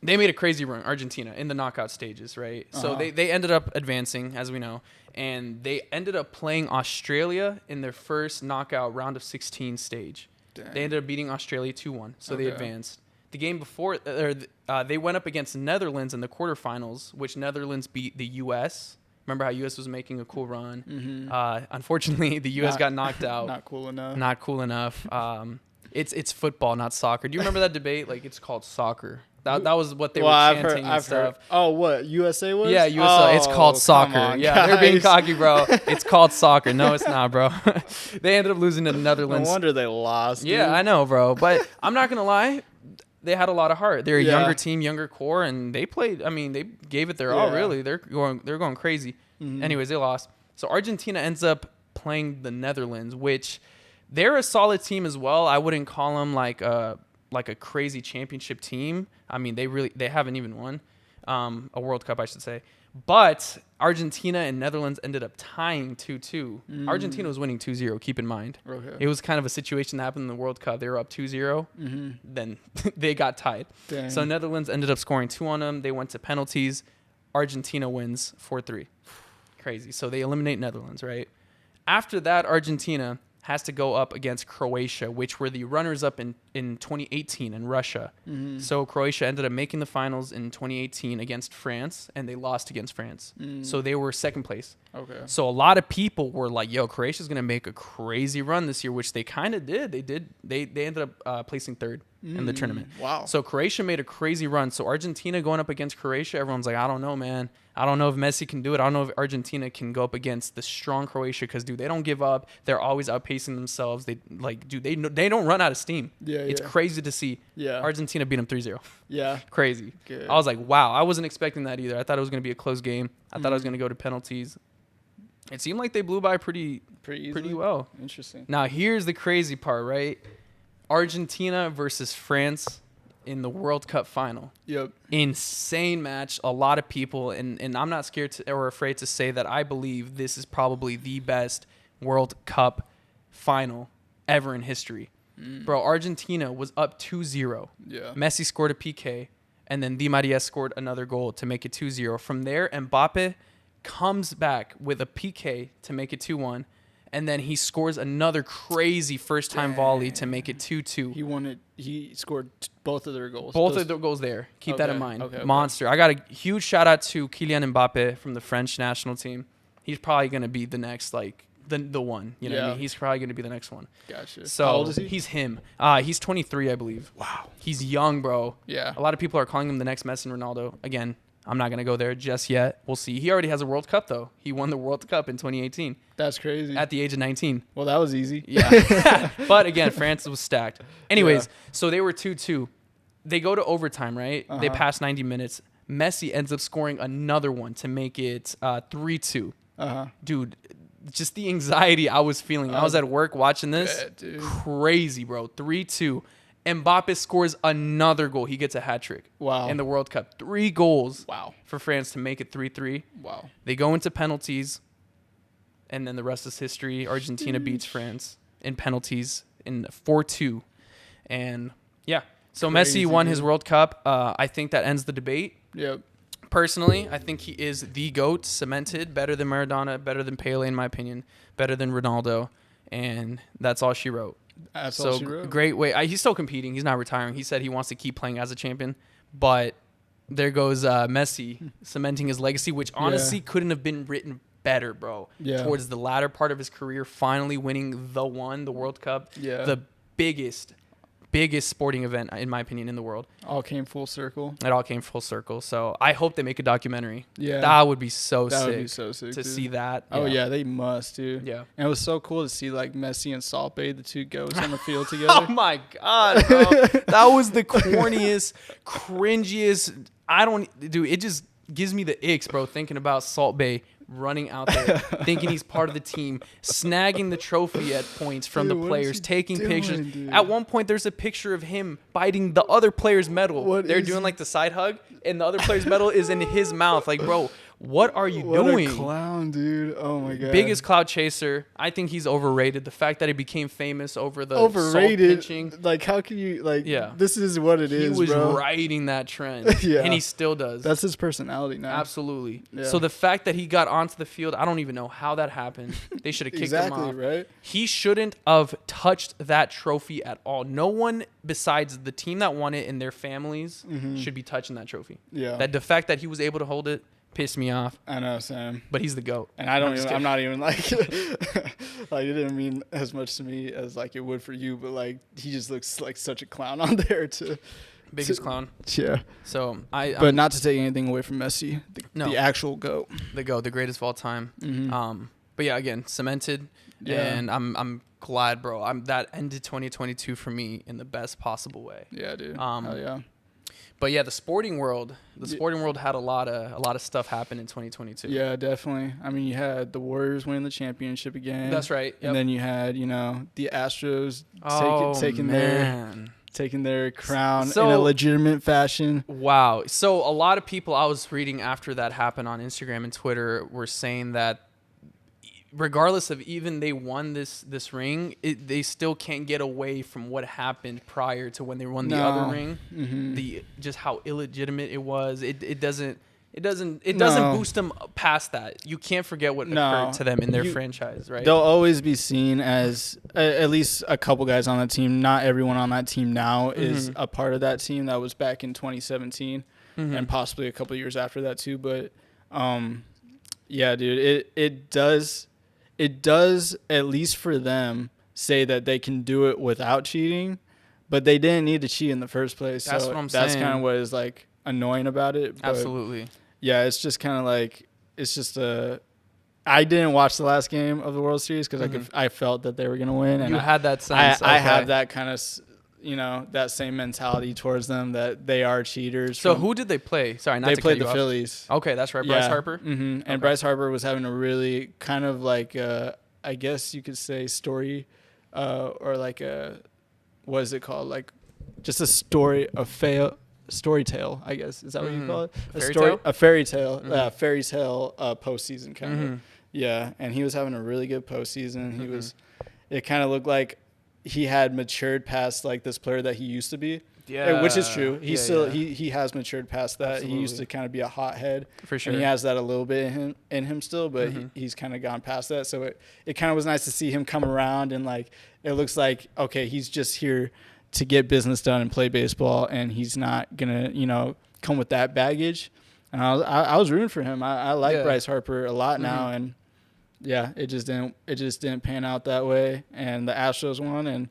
They made a crazy run, Argentina, in the knockout stages, right? So they ended up advancing, as we know, and they ended up playing Australia in their first knockout round of 16 stage. Dang. They ended up beating Australia 2-1, so they advanced. The game before, they went up against Netherlands in the quarterfinals, which Netherlands beat the U.S. Remember how U.S. was making a cool run? Unfortunately, the U.S. got knocked out. Not cool enough. It's football, not soccer. Do you remember that debate? Like, it's called soccer. That was what they were chanting and stuff. Oh, what? USA was? Yeah, USA. It's called soccer. On, yeah, guys. They're being cocky, bro. It's called soccer. No, it's not, bro. They ended up losing to the Netherlands. No wonder they lost. Yeah, dude. I know, bro. But I'm not going to lie. They had a lot of heart. They're a younger team, younger core, and they played. I mean, they gave it their all. Really, they're going crazy. Anyways, they lost. So Argentina ends up playing the Netherlands, which they're a solid team as well. I wouldn't call them like a crazy championship team. I mean, they haven't even won a World Cup, I should say. But Argentina and Netherlands ended up tying 2-2. Argentina was winning 2-0, keep in mind. Okay. It was kind of a situation that happened in the World Cup. They were up 2-0. Then they got tied. Dang. So Netherlands ended up scoring 2 on them. They went to penalties. Argentina wins 4-3. Crazy. So they eliminate Netherlands, right? After that, Argentina has to go up against Croatia, which were the runners-up in 2018 in Russia. So Croatia ended up making the finals in 2018 against France, and they lost against France. So they were second place. Okay. So a lot of people were like, yo, Croatia's going to make a crazy run this year, which they kind of did. They ended up placing third in the tournament. Wow. So Croatia made a crazy run. So Argentina going up against Croatia, everyone's like, I don't know, man. I don't know if Messi can do it. I don't know if Argentina can go up against the strong Croatia because, dude, they don't give up. They're always outpacing themselves. They don't run out of steam. It's crazy to see. Argentina beat them 3-0. Yeah. Crazy. Good. I was like, wow. I wasn't expecting that either. I thought it was going to be a close game. I thought it was going to go to penalties. It seemed like they blew by pretty well. Interesting. Now, here's the crazy part, right? Argentina versus France in the World Cup final. Yep. Insane match. A lot of people, and I'm not scared or afraid to say that I believe this is probably the best World Cup final ever in history. Bro, Argentina was up 2-0. Yeah. Messi scored a PK, and then Di Maria scored another goal to make it 2-0. From there, Mbappe comes back with a PK to make it 2-1. And then he scores another crazy first-time volley to make it 2-2. He won it. He scored both of their goals. Both of their goals there. Keep that in mind. Okay. Monster. I got a huge shout-out to Kylian Mbappe from the French national team. He's probably going to be the next, like, the one. You know what I mean? He's probably going to be the next one. Gotcha. So how old is he? He's him. He's 23, I believe. Wow. He's young, bro. Yeah. A lot of people are calling him the next Messi and Ronaldo. Again, I'm not going to go there just yet. We'll see. He already has a World Cup, though. He won the World Cup in 2018. That's crazy. At the age of 19. Well, that was easy. Yeah. But, again, France was stacked. Anyways, so they were 2-2. They go to overtime, right? They pass 90 minutes. Messi ends up scoring another one to make it 3-2. Dude, just the anxiety I was feeling. I was at work watching this. Crazy, bro. 3-2. Mbappe scores another goal. He gets a hat trick. Wow. In the World Cup. 3 goals. Wow. For France to make it 3-3. Wow. They go into penalties, and then the rest is history. Argentina beats France in penalties in 4-2. And yeah, so Crazy, Messi won dude. his World Cup. I think that ends the debate. Yep. Personally, I think he is the GOAT, cemented, better than Maradona, better than Pele in my opinion, better than Ronaldo, and that's all she wrote. That's so all she wrote. Great way. He's still competing. He's not retiring. He said he wants to keep playing as a champion, but there goes Messi cementing his legacy, which honestly couldn't have been written better, bro. Yeah. Towards the latter part of his career, finally winning the World Cup, the biggest sporting event, in my opinion, in the world. All came full circle. It all came full circle. So I hope they make a documentary. Yeah. That would be so That sick. would be so sick, to dude. see that. Oh, yeah, they must, dude. Yeah. And it was so cool to see, like, Messi and Salt Bay, the two goats on the field together. Oh, my God, bro. That was the corniest, cringiest. Dude, it just gives me the icks, bro, thinking about Salt Bay running out there, thinking he's part of the team, snagging the trophy at points from Dude, the what players, is he taking doing, pictures. dude? At one point, there's a picture of him biting the other player's medal. What They're is doing he- like the side hug, and the other player's medal is in his mouth. Like, bro, what are you What doing? a clown, dude. Oh, my God. Biggest cloud chaser. I think he's overrated. The fact that he became famous over the salt pinching. Overrated. Like, how can you, like, Yeah. this is what it He is, was bro. riding that trend. Yeah. And he still does. That's his personality now. Absolutely. Yeah. So the fact that he got onto the field, I don't even know how that happened. They should have kicked Exactly, him off. right? He shouldn't have touched that trophy at all. No one besides the team that won it and their families should be touching that trophy. Yeah. That the fact that he was able to hold it pissed me off. I know, Sam. But he's the GOAT. And I don't I'm just even, I'm kidding. not even like, like, it didn't mean as much to me as like it would for you, but like, he just looks like such a clown on there to. Biggest clown. Yeah. So But not to take anything away from Messi, the actual GOAT. The GOAT, the greatest of all time. But yeah, again, cemented. Yeah. And I'm glad, bro. That ended 2022 for me in the best possible way. Yeah, dude. Hell yeah. But yeah, the sporting world had a lot of stuff happen in 2022. Yeah, definitely. I mean, you had the Warriors winning the championship again. That's right. And then you had, the Astros taking their crown in a legitimate fashion. Wow. So a lot of people I was reading after that happened on Instagram and Twitter were saying that regardless of even they won this ring, they still can't get away from what happened prior to when they won the other ring. The just how illegitimate it was. It doesn't boost them past that. You can't forget what occurred to them in their franchise, right? They'll always be seen as at least a couple guys on that team. Not everyone on that team now is a part of that team that was back in 2017 and possibly a couple years after that too. But yeah, dude, it does at least for them say that they can do it without cheating, but they didn't need to cheat in the first place. That's what I'm saying. That's kind of what is like annoying about it. But Absolutely. yeah, it's just kind of like I didn't watch the last game of the World Series because I felt that they were gonna win, and You had that sense. I have that kind of that same mentality towards them that they are cheaters. So who did they play? Sorry, not they to played cut the you off. Phillies. Okay, that's right. Bryce Harper. Mm-hmm. And Bryce Harper was having a really kind of like I guess you could say story, or like what is it called? Like just a story, story tale, I guess. Is that what you call it? A fairy tale postseason kind of. Yeah, and he was having a really good postseason. It kind of looked like he had matured past like this player that he used to be. Yeah, which is true. He has matured past that. Absolutely. He used to kind of be a hothead. For sure. And he has that a little bit in him still, but he's kind of gone past that. So it kind of was nice to see him come around and like it looks like okay, he's just here to get business done and play baseball, and he's not gonna come with that baggage. And I was rooting for him. I like Bryce Harper a lot now, and yeah, it just didn't pan out that way. And the Astros won, and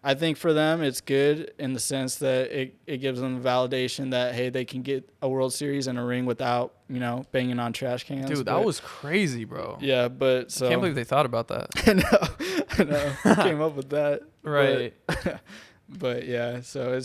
I think for them it's good in the sense that it gives them the validation that hey, they can get a World Series and a ring without banging on trash cans. Dude, that was crazy, bro. Yeah, but so I can't believe they thought about that. I know. Came up with that. Right. But yeah, so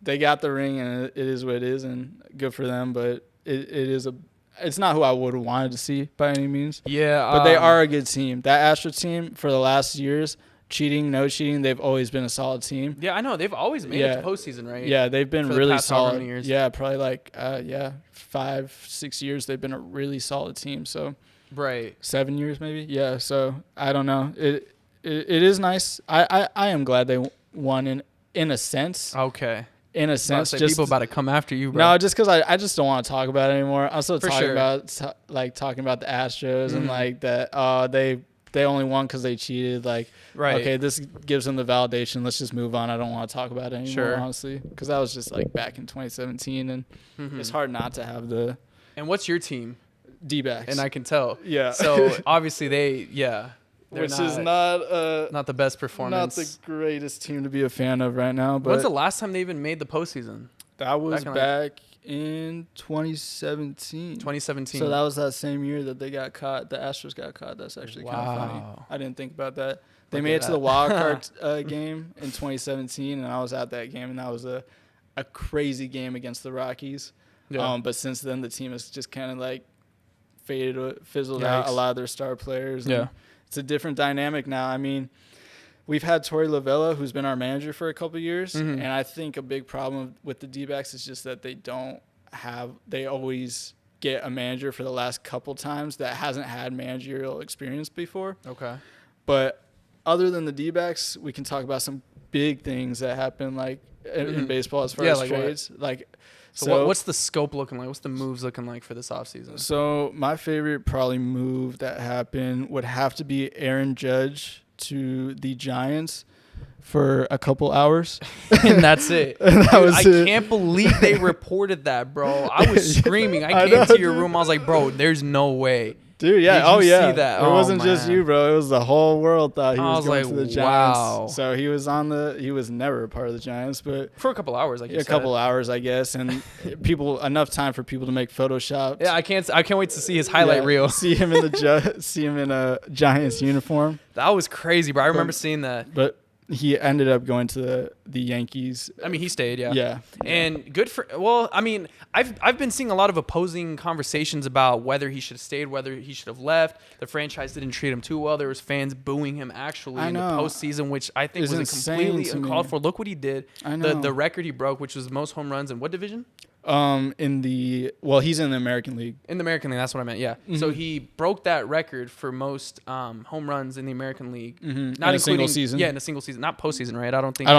they got the ring and it is what it is and good for them. But it's not who I would have wanted to see by any means. Yeah, but they are a good team. That Astros team for the last years, cheating, no cheating, they've always been a solid team. Yeah, I know. They've always made it to postseason, right? Yeah, they've been for really the past solid. Years. Yeah, probably like 5-6 years. They've been a really solid team. So right, 7 years maybe. Yeah. So I don't know. It is nice. I am glad they won in a sense. Okay. In a sense, just people about to come after you, bro. No, just because I just don't want to talk about it anymore. I'm still talking about the Astros and like that. They only won because they cheated. Like, right. Okay, this gives them the validation. Let's just move on. I don't want to talk about it anymore, honestly, because that was just like back in 2017, and it's hard not to have the. And what's your team? D-backs. And I can tell. Yeah. So obviously which is not the best performance. Not the greatest team to be a fan of right now. But when's the last time they even made the postseason? That was back in 2017. 2017. So that was that same year that they got caught. The Astros got caught. That's actually kind of funny. I didn't think about that. They made it to the wild card game in 2017, and I was at that game, and that was a crazy game against the Rockies. Yeah. But since then, the team has just kind of like fizzled out a lot of their star players. Yeah. It's a different dynamic now. I mean, we've had Torey Lovella, who's been our manager for a couple of years, and I think a big problem with the D-backs is just that they always get a manager for the last couple times that hasn't had managerial experience before. Okay. But other than the D-backs, we can talk about some big things that happen like in baseball as far as trades. So what's the scope looking like? What's the moves looking like for this offseason? So my favorite probably move that happened would have to be Aaron Judge to the Giants for a couple hours. And that's it. I can't believe they reported that, bro. I was screaming. I came to your room. I was like, bro, there's no way. Dude, yeah. See that? It wasn't just you, bro. It was the whole world thought he was going like, to the Giants. Wow. So he was never a part of the Giants, but for a couple hours, like you said. A couple hours, I guess, and enough time for people to make Photoshop. Yeah, I can't wait to see his highlight reel. See him in a Giants uniform. That was crazy, bro. I remember seeing that. But he ended up going to the Yankees. I mean, he stayed, yeah. Yeah. And good for – well, I mean, I've been seeing a lot of opposing conversations about whether he should have stayed, whether he should have left. The franchise didn't treat him too well. There was fans booing him actually in the postseason, which I think was completely uncalled for. Look what he did. I know. The record he broke, which was most home runs in what division? He's in the American League. In the American League, that's what I meant. Yeah. Mm-hmm. So he broke that record for most home runs in the American League. Mm-hmm. Not in a single season. Yeah, in a single season, not postseason, right? I don't think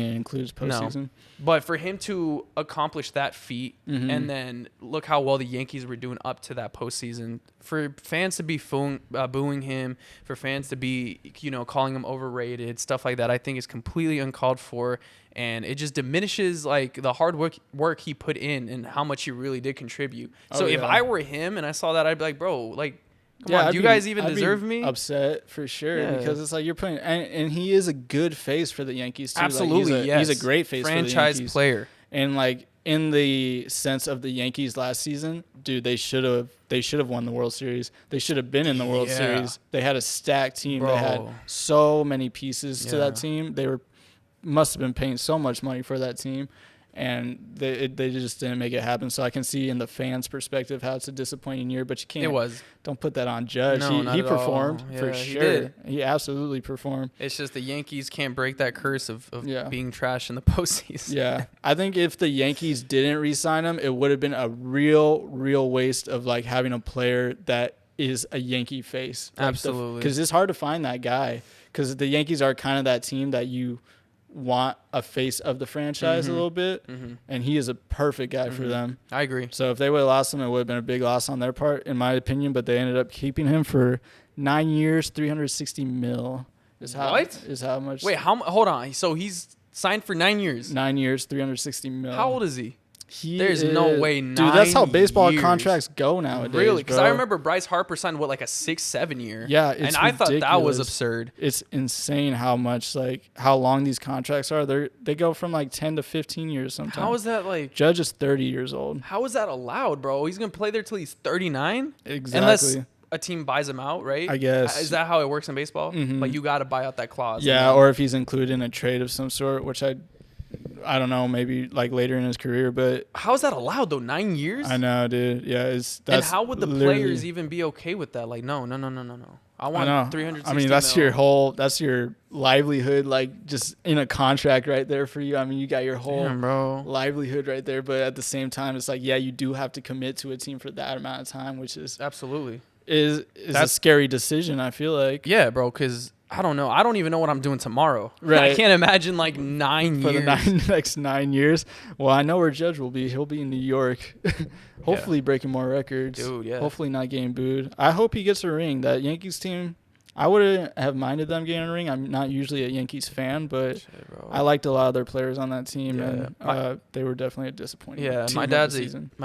it includes postseason. No. But for him to accomplish that feat, and then look how well the Yankees were doing up to that postseason, for fans to be booing him, for fans to be calling him overrated, stuff like that, I think is completely uncalled for. And it just diminishes like the hard work he put in and how much he really did contribute. So if I were him and I saw that, I'd be like, bro, like, come on, do you guys even deserve me? Upset for sure because it's like you're putting, and he is a good face for the Yankees too. Absolutely, like he's a great face for the Yankees. Franchise player. And like in the sense of the Yankees last season, dude, they should have won the World Series. They should have been in the World Series. They had a stacked team. Bro. They had so many pieces to that team. They must have been paying so much money for that team, and they just didn't make it happen. So I can see in the fans' perspective how it's a disappointing year, but you can't. Don't put that on Judge. No, he performed for sure. He absolutely performed. It's just the Yankees can't break that curse of being trash in the postseason. Yeah, I think if the Yankees didn't re-sign him, it would have been a real waste of like having a player that is a Yankee face. Like absolutely, because it's hard to find that guy. Because the Yankees are kind of that team that you want a face of the franchise a little bit, and he is a perfect guy for them. I agree. So if they would have lost him, it would have been a big loss on their part, in my opinion, but they ended up keeping him for 9 years, $360 million is how much. Wait, hold on. So he's signed for 9 years. 9 years, $360 million. How old is he? There's no way. Dude, that's how baseball contracts go nowadays. Really? Because I remember Bryce Harper signed like a 6-7 year. Yeah, it's and I thought that was absurd. It's insane how much how long these contracts are. They go from like 10 to 15 years sometimes. How is that like? Judge is 30 years old. How is that allowed, bro? He's gonna play there till he's 39. Exactly. Unless a team buys him out, right? I guess. Is that how it works in baseball? Like you got to buy out that clause. Yeah, or if he's included in a trade of some sort, which I don't know, maybe like later in his career. But how is that allowed though? 9 years? I know, dude. Yeah, and how would the players even be okay with that? Like, no. I want 360 I mean, that's your livelihood, like just in a contract right there for you. I mean, you got your whole livelihood right there. But at the same time, it's like, yeah, you do have to commit to a team for that amount of time, which is absolutely is a scary decision, I feel like. Yeah, bro, because I don't know. I don't even know what I'm doing tomorrow. Right. I can't imagine like 9 years. For the next 9 years. Well, I know where Judge will be. He'll be in New York. Hopefully breaking more records. Dude, yeah. Hopefully not getting booed. I hope he gets a ring. That Yankees team, I wouldn't have minded them getting a ring. I'm not usually a Yankees fan, but I liked a lot of their players on that team, and they were definitely a disappointing team my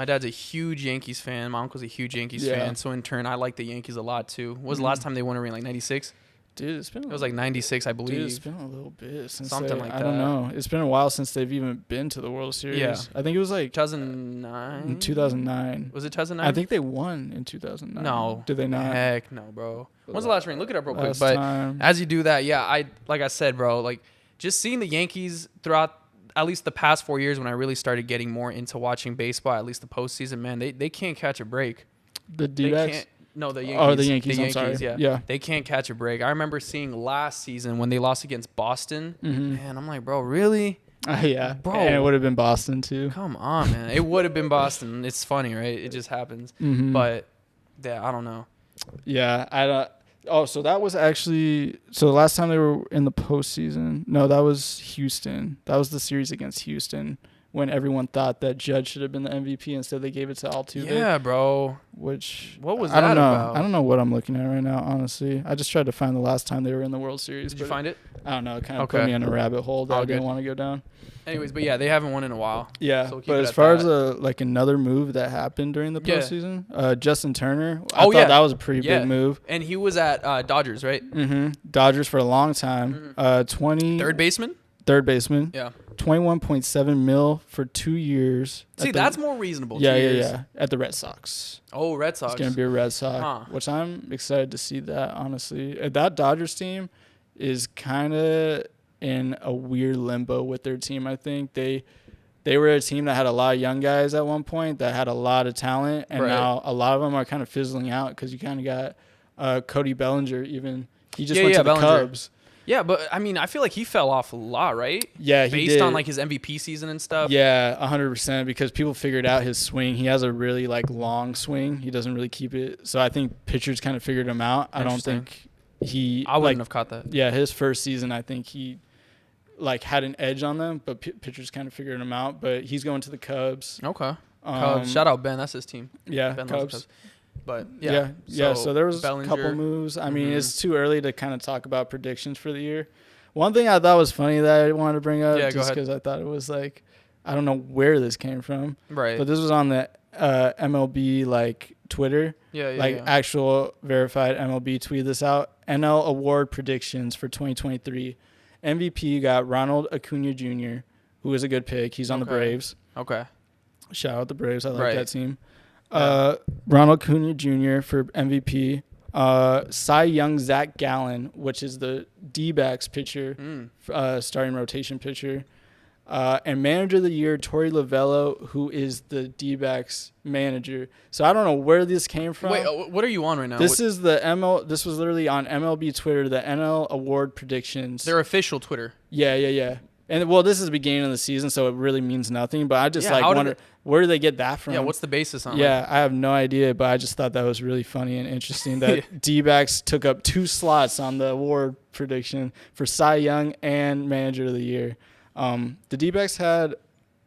dad's a huge Yankees fan. My uncle's a huge Yankees fan, so in turn, I like the Yankees a lot too. What was the last time they won a ring? Like 96? Dude, it was like 96, I believe. Dude, it's been a little bit since something like that. I don't know. It's been a while since they've even been to the World Series. Yeah. I think it was like 2009. In 2009. Was it 2009? I think they won in 2009. No. Did they not? Heck no, bro. When's the last ring? Look it up real quick. But as you do that, like I said, bro, like just seeing the Yankees throughout at least the past 4 years when I really started getting more into watching baseball, at least the postseason, man, they can't catch a break. The D-backs? No, the Yankees. Oh, the Yankees. I'm sorry. Yeah. They can't catch a break. I remember seeing last season when they lost against Boston. Man, I'm like, bro, really? Yeah. Bro. And it would have been Boston, too. Come on, man. It would have been Boston. It's funny, right? It just happens. But, yeah, I don't know. Yeah. I don't. Oh, so that was actually – so the last time they were in the postseason – no, that was Houston. That was the series against Houston when everyone thought that Judge should have been the MVP. Instead, they gave it to Altuve. Yeah, bro. What was that about? I don't know what I'm looking at right now, honestly. I just tried to find the last time they were in the World Series. Did you find it? I don't know. It kind of put me in a rabbit hole that I didn't want to go down. Anyways, but yeah, they haven't won in a while. Yeah, so but as far as another move that happened during the postseason, Justin Turner, I thought that was a pretty big move. And he was at Dodgers, right? Dodgers for a long time. Third baseman? Third baseman. Yeah. 21.7 mil for 2 years. See, that's more reasonable. Yeah. At the Red Sox. Oh, Red Sox. It's going to be a Red Sox, which I'm excited to see that, honestly. That Dodgers team is kind of in a weird limbo with their team, I think. They were a team that had a lot of young guys at one point that had a lot of talent, and now a lot of them are kind of fizzling out because you kind of got Cody Bellinger even. He just went to the Cubs. Yeah, but I mean, I feel like he fell off a lot, right? Yeah, he did. On like his MVP season and stuff. Yeah, 100%, because people figured out his swing. He has a really like long swing. He doesn't really keep it. So I think pitchers kind of figured him out. I don't think I wouldn't have caught that. Yeah, his first season, I think he like had an edge on them, but pitchers kind of figured him out. But he's going to the Cubs. Okay. Cubs. Shout out Ben. That's his team. Yeah, Ben Cubs. But so there was Bellinger, a couple moves. I mean, it's too early to kind of talk about predictions for the year. One thing I thought was funny that I wanted to bring up, just because I thought it was like, I don't know where this came from, right? But this was on the MLB like Twitter, actual verified MLB tweeted this out. NL award predictions for 2023. MVP got Ronald Acuna Jr., who is a good pick. He's on the Braves. Okay. Shout out the Braves. I like that team. Ronald Acuna Jr. for MVP. Cy Young Zach Gallen, which is the D-backs pitcher, starting rotation pitcher. And manager of the year, Torey Lovello, who is the D-backs manager. So I don't know where this came from. Wait, what are you on right now? This is the This was literally on MLB Twitter, the NL award predictions. Their official Twitter. Yeah. And well, this is the beginning of the season, so it really means nothing. But I just wonder where do they get that from? Yeah, what's the basis on? Yeah, I have no idea, but I just thought that was really funny and interesting that D-backs took up 2 slots on the award prediction for Cy Young and Manager of the Year. The D-backs had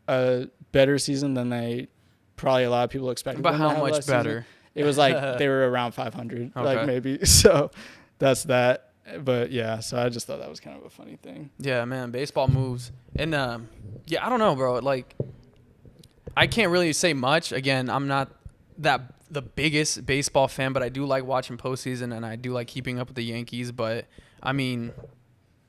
a better season than probably a lot of people expected. But how much better? Season. It was like they were around 500, like maybe. So that's that. But yeah, so I just thought that was kind of a funny thing. Yeah, man, baseball moves. And I don't know, bro. Like, I can't really say much. Again, I'm not the biggest baseball fan, but I do like watching postseason and I do like keeping up with the Yankees. But I mean,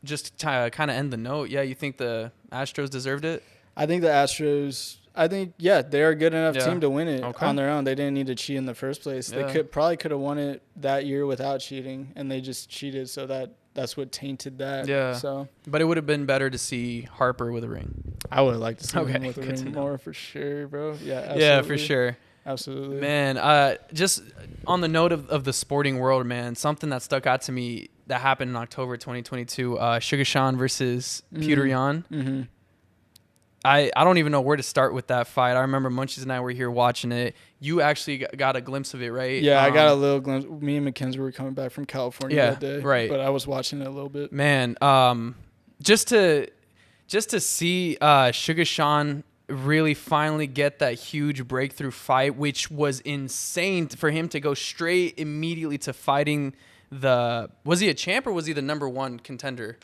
just to kind of end the note, you think the Astros deserved it? I think the Astros. They're a good enough team to win it on their own. They didn't need to cheat in the first place. They could have won it that year without cheating, and they just cheated. So that that's what tainted that. Yeah. So, but it would have been better to see Harper with a ring. I would have liked to see Okay, him with a good to ring know. more for sure, bro. Yeah, absolutely. Yeah, for sure. Absolutely. Man, just on the note of the sporting world, man, something that stuck out to me that happened in October 2022, Suga Sean versus Petr Yan. Mm-hmm. I don't even know where to start with that fight. I remember Munchies and I were here watching it. You actually got a glimpse of it, right? Yeah, I got a little glimpse. Me and Mackenzie were coming back from California Yeah, that day. right. But I was watching it a little bit. Man, just to see Suga Sean really finally get that huge breakthrough fight, which was insane for him to go straight immediately to fighting was he a champ or was he the number one contender?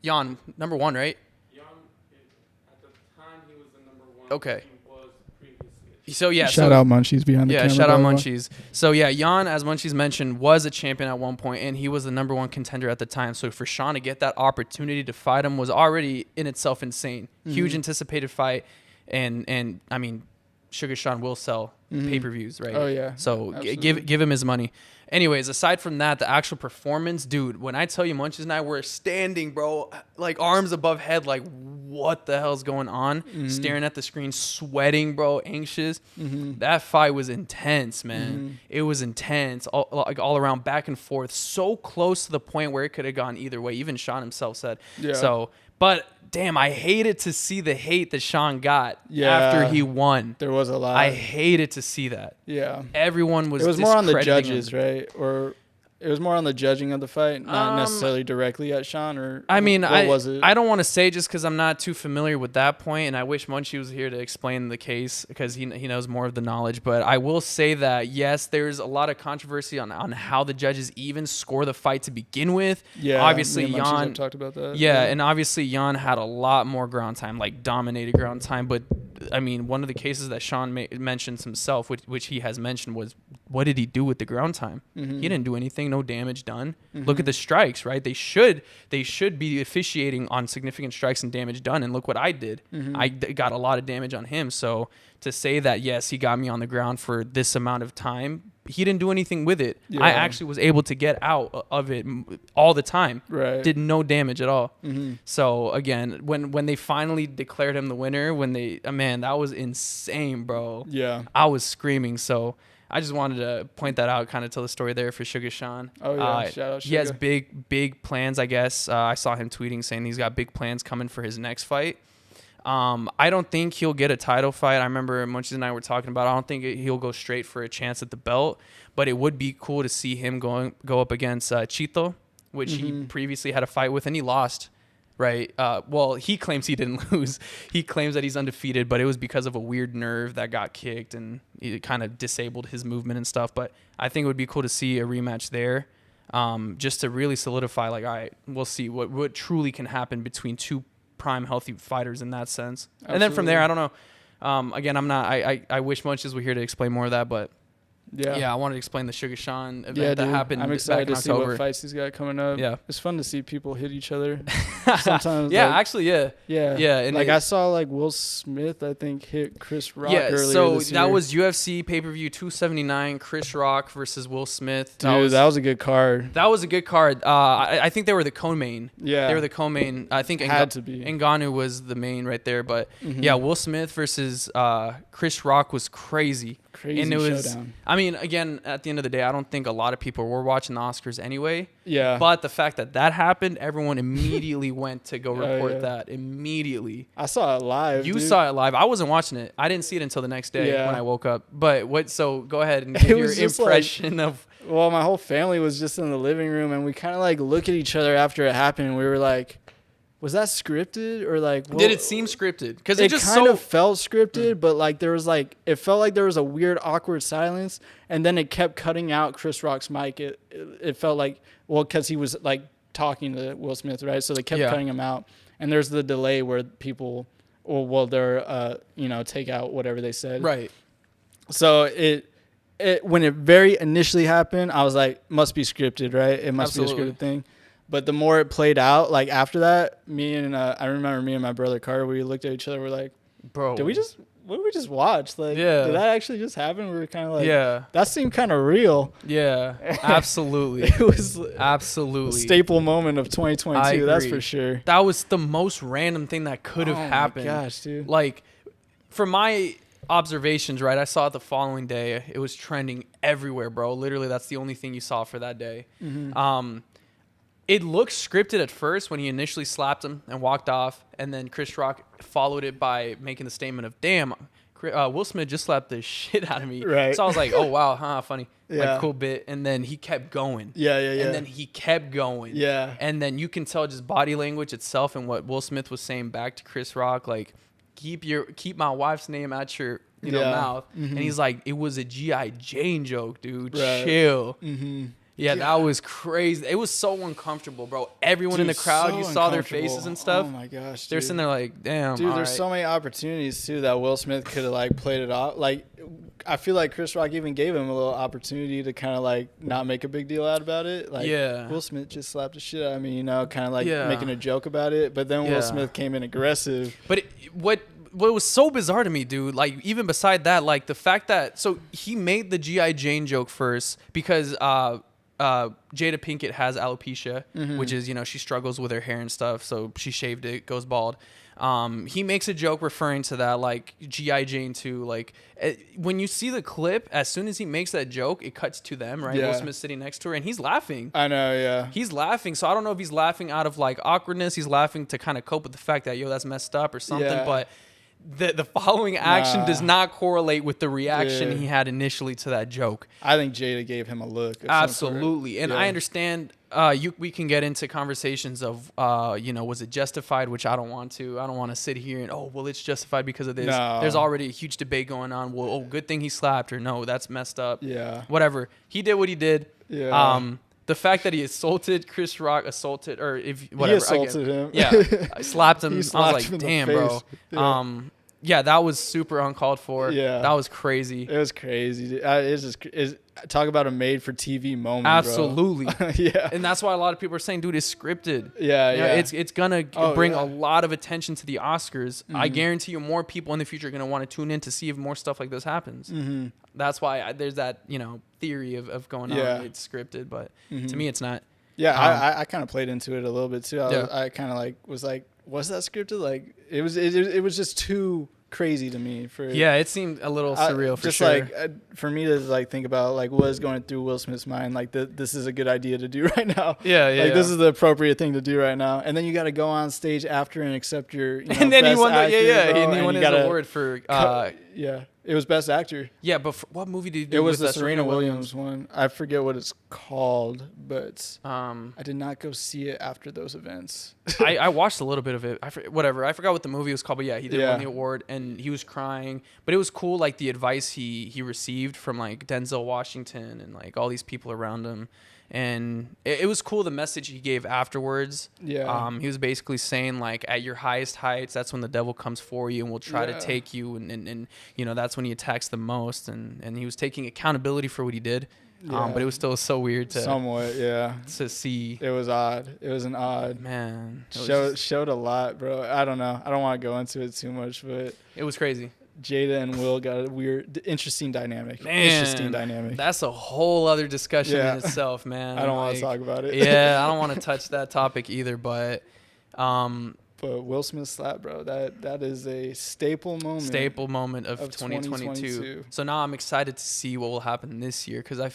Yan, number one, right? Yan, at the time, he was the number one. Okay. He was previously. So yeah, Shout out Munchies behind the camera. yeah, shout out by the way. Munchies. So yeah, Yan, as Munchies mentioned, was a champion at one point, and he was the number one contender at the time. So for Sean to get that opportunity to fight him was already in itself insane. Huge anticipated fight, and I mean, Suga Sean will sell pay-per-views, right? Oh, yeah. So Absolutely. give him his money. Anyways, aside from that, the actual performance, dude, when I tell you Munchies and I were standing, bro, like arms above head, like what the hell's going on? Staring at the screen, sweating, bro, anxious. That fight was intense, man. It was intense, all around, back and forth, so close to the point where it could have gone either way. Even Sean himself said. Yeah. So, but damn, I hated to see the hate that Sean got Yeah. after he won. There was a lot. I hated to see that. Yeah. Everyone was. It was more on the discrediting judges, him. right? Or it was more on the judging of the fight, not necessarily directly at Sean. Or I mean, what was it? I don't want to say just because I'm not too familiar with that point, and I wish Munchie was here to explain the case because he knows more of the knowledge. But I will say that yes, there's a lot of controversy on how the judges even score the fight to begin with. Yeah, obviously me and Munchies have Yan talked about that. Yeah, and obviously Yan had a lot more ground time, like dominated ground time. But I mean, one of the cases that Sean mentions himself, which he has mentioned, was what did he do with the ground time? He didn't do anything, no damage done. Look at the strikes, right? They should be officiating on significant strikes and damage done. And look what I did. I got a lot of damage on him. So to say that, yes, he got me on the ground for this amount of time, he didn't do anything with it. Yeah. I actually was able to get out of it all the time. Right. Did no damage at all. So again, when they finally declared him the winner, man, that was insane, bro. Yeah. I was screaming. So I just wanted to point that out, kind of tell the story there for Suga Sean. Oh, yeah. Shout out He has Suga. big plans, I guess. I saw him tweeting saying he's got big plans coming for his next fight. I don't think he'll get a title fight. I remember Munchies and I were talking about it. I don't think he'll go straight for a chance at the belt, but it would be cool to see him go up against Chito, which he previously had a fight with, and he lost. Right. Well, he claims he didn't lose. He claims that he's undefeated, but it was because of a weird nerve that got kicked and it kind of disabled his movement and stuff. But I think it would be cool to see a rematch there, just to really solidify, like, all right, we'll see what truly can happen between two prime healthy fighters in that sense. Absolutely. And then from there, I don't know. Again, I'm not. I wish Munches were here to explain more of that, but yeah, I wanted to explain the Suga Sean event that happened. I'm excited back in to see October. what fights he's got coming up. Yeah. It's fun to see people hit each other. Sometimes. Yeah, like, actually, yeah. Yeah. And like I saw like Will Smith, I think, hit Chris Rock earlier so this that year. was UFC pay-per-view 279, Chris Rock versus Will Smith. Dude, that was a good card. That was a good card. I think they were the co-main. Yeah. They were the co-main. I think Had to be. Ngannou was the main right there. But yeah, Will Smith versus Chris Rock was crazy. Crazy and it was, showdown. I mean, again, at the end of the day, I don't think a lot of people were watching the Oscars anyway. Yeah. But the fact that happened, everyone immediately went to go Oh, report yeah. that immediately. I saw it live. You dude. saw it live. I wasn't watching it. I didn't see it until the next day Yeah. when I woke up. But what? So go ahead and give It your was just impression of. Well, my whole family was just in the living room, and we kind of like look at each other after it happened. And we were like, "Was that scripted or like?" Did it seem scripted? Because It it just kind so. of felt scripted, but like there was like it felt like there was a weird, awkward silence, and then it kept cutting out Chris Rock's mic. It felt like because he was like talking to Will Smith, right? So they kept Yeah. cutting him out, and there's the delay where people, they're take out whatever they said, Right. So it when it very initially happened, I was like, must be scripted, right? It must be Absolutely. a scripted thing. But the more it played out, like after that, I remember me and my brother Carter, we looked at each other, we're like, Bro. did we just what did we just watch? Like, Yeah. did that actually just happen? We were kind of like, Yeah. that seemed kind of real. Yeah, absolutely. It was Absolutely. a staple moment of 2022. That's agree. for sure. That was the most random thing that could have happened. Oh my gosh, dude. Like, from my observations, right, I saw it the following day. It was trending everywhere, bro. Literally, that's the only thing you saw for that day. It looked scripted at first when he initially slapped him and walked off, and then Chris Rock followed it by making the statement of, damn, Will Smith just slapped the shit out of me. Right. So I was like, oh, wow, funny. Yeah. Like, cool bit. And then he kept going. Yeah. And then he kept going. Yeah. And then you can tell just body language itself and what Will Smith was saying back to Chris Rock, like, keep my wife's name at your mouth. And he's like, it was a G.I. Jane joke, dude. Right. Chill. Yeah, that was crazy. It was so uncomfortable, bro. Everyone in the crowd, so you saw their uncomfortable. faces and stuff. Oh my gosh, They're dude. sitting there like, damn. Dude, all there's right. so many opportunities too that Will Smith could have like played it off. Like, I feel like Chris Rock even gave him a little opportunity to kind of like not make a big deal out about it. Like, Yeah. Will Smith just slapped the shit out of me, you know, kind of like Yeah. making a joke about it. But then Yeah. Will Smith came in aggressive. But what was so bizarre to me, dude, like even beside that, like the fact that so he made the G.I. Jane joke first because Jada Pinkett has alopecia, which is, she struggles with her hair and stuff, so she shaved it, goes bald. He makes a joke referring to that, like G.I. Jane 2. Like when you see the clip, as soon as he makes that joke, it cuts to them, right? Yeah. Will Smith sitting next to her, and he's laughing. I know, yeah. He's laughing, so I don't know if he's laughing out of like awkwardness. He's laughing to kind of cope with the fact that that's messed up or something. Yeah. But the following action does not correlate with the reaction Yeah. he had initially to that joke. I think Jada gave him a look. of some Absolutely, sort. and Yeah. I understand. We can get into conversations of, was it justified? Which I don't want to. I don't want to sit here and it's justified because of this. No. There's already a huge debate going on. Well, good thing he slapped her. No, that's messed up. Yeah. Whatever. He did what he did. Yeah. The fact that he assaulted Chris Rock, or if whatever, He assaulted him. Yeah, I slapped him. He I was slapped like, him in the damn, face. bro. Yeah. Yeah, that was super uncalled for. Yeah. That was crazy. It was crazy. Dude. It's just talk about a made-for-TV moment, Absolutely. bro. Yeah. And that's why a lot of people are saying, dude, it's scripted. Yeah, You know, yeah. it's gonna Oh, bring yeah. a lot of attention to the Oscars. I Mm-hmm. guarantee you, more people in the future are gonna want to tune in to see if more stuff like this happens. Mm-hmm. That's why there's that theory of going on. Yeah. It's scripted, but Mhm. to me, it's not. Yeah, I kind of played into it a little bit too. Yeah. I kind of was like, was that scripted? Like, it was just too crazy to me for. Yeah, it seemed a little surreal for just sure. like for me to like think about like what is going through Will Smith's mind, like this is a good idea to do right now. Yeah, Like this is the appropriate thing to do right now, and then you got to go on stage after and accept your. and then he best won the actor, bro, he and won you his gotta award for yeah, it was best actor. yeah, but for, what movie did he do? It was with the Serena Williams one. I forget what it's called, but I did not go see it after those events. I watched a little bit of it. I forgot what the movie was called, but yeah, he did Yeah. win the award and he was crying. But it was cool, like the advice he received from like Denzel Washington and like all these people around him. And it was cool the message he gave afterwards. Yeah. He was basically saying like at your highest heights, that's when the devil comes for you and will try to Yeah. take you and that's when he attacks the most. And he was taking accountability for what he did. Yeah. But it was still so weird to Somewhat, yeah. see. It was odd. It was an odd. Man, it was Showed a lot, bro. I don't know. I don't want to go into it too much, but it was crazy. Jada and Will got a weird, interesting dynamic. Man, Interesting dynamic. That's a whole other discussion Yeah. in itself, man. I don't want Like, to talk about it. Yeah, I don't want to touch that topic either, but But Will Smith slap, bro. That is a staple moment. staple moment of 2022. So now I'm excited to see what will happen this year because I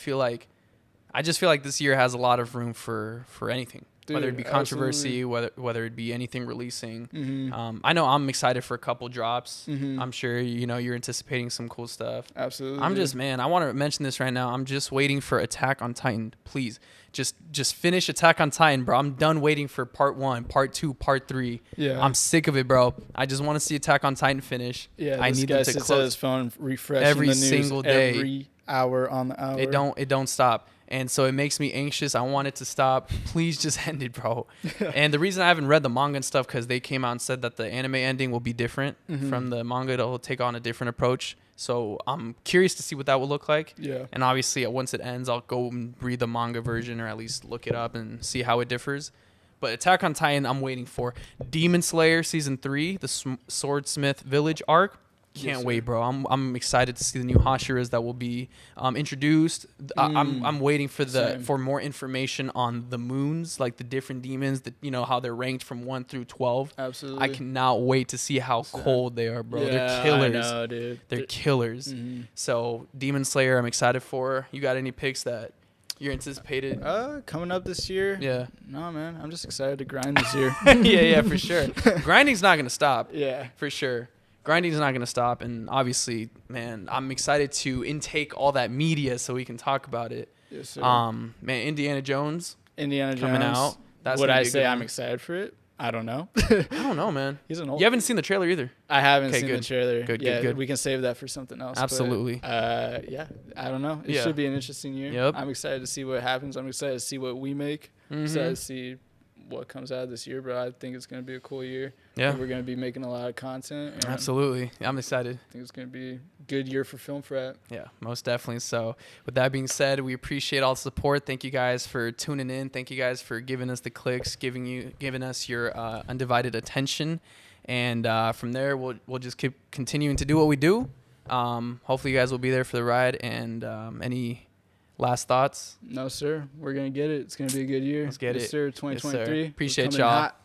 just feel like this year has a lot of room for anything. Dude, whether it be controversy, whether it be anything releasing. I know I'm excited for a couple drops. I'm sure you're anticipating some cool stuff. Absolutely. I'm just, man, I want to mention this right now. I'm just waiting for Attack on Titan. Please, just finish Attack on Titan, bro. I'm done waiting for part 1, part 2, part 3. Yeah. I'm sick of it, bro. I just want to see Attack on Titan finish. Yeah, I this need guy them to sits at close. his phone refreshing Every the news single day. every hour on the hour. It don't stop. And so it makes me anxious. I want it to stop. Please just end it, bro. And the reason I haven't read the manga and stuff because they came out and said that the anime ending will be different from the manga. It'll take on a different approach. So I'm curious to see what that will look like. Yeah. And obviously, once it ends, I'll go and read the manga version or at least look it up and see how it differs. But Attack on Titan, I'm waiting for. Demon Slayer Season 3, the Swordsmith Village arc. Can't wait, bro. I'm excited to see the new Hashiras that will be introduced. I'm waiting for more information on the moons, like the different demons, that how they're ranked from 1 through 12. Absolutely. I cannot wait to see how cold they are, bro. They're killers. I know, dude. They're killers. Mm-hmm. So Demon Slayer, I'm excited for. You got any picks that you're anticipated? Coming up this year? Yeah. No, man. I'm just excited to grind this year. yeah, for sure. Grinding's not gonna stop. Yeah. For sure. Grinding's not going to stop, and obviously, man, I'm excited to intake all that media so we can talk about it. Yes, sir. Man, Indiana Jones coming out. That's would I say I'm excited for it? I don't know. I don't know, man. You haven't seen the trailer either. I haven't seen the trailer. Good. We can save that for something else. Absolutely. But, yeah, I don't know. It should be an interesting year. Yep. I'm excited to see what happens. I'm excited to see what we make. I'm excited to see what comes out of this year, but I think it's going to be a cool year. Yeah. We're going to be making a lot of content. Absolutely. I'm excited. I think it's going to be a good year for Film Frat. Yeah, most definitely. So with that being said, we appreciate all the support. Thank you guys for tuning in. Thank you guys for giving us the clicks, giving us your undivided attention. And from there, we'll just keep continuing to do what we do. Hopefully you guys will be there for the ride. And any last thoughts? No, sir. We're going to get it. It's going to be a good year. Let's get it. Yes, sir. 2023. Yes, sir. Appreciate y'all. Hot.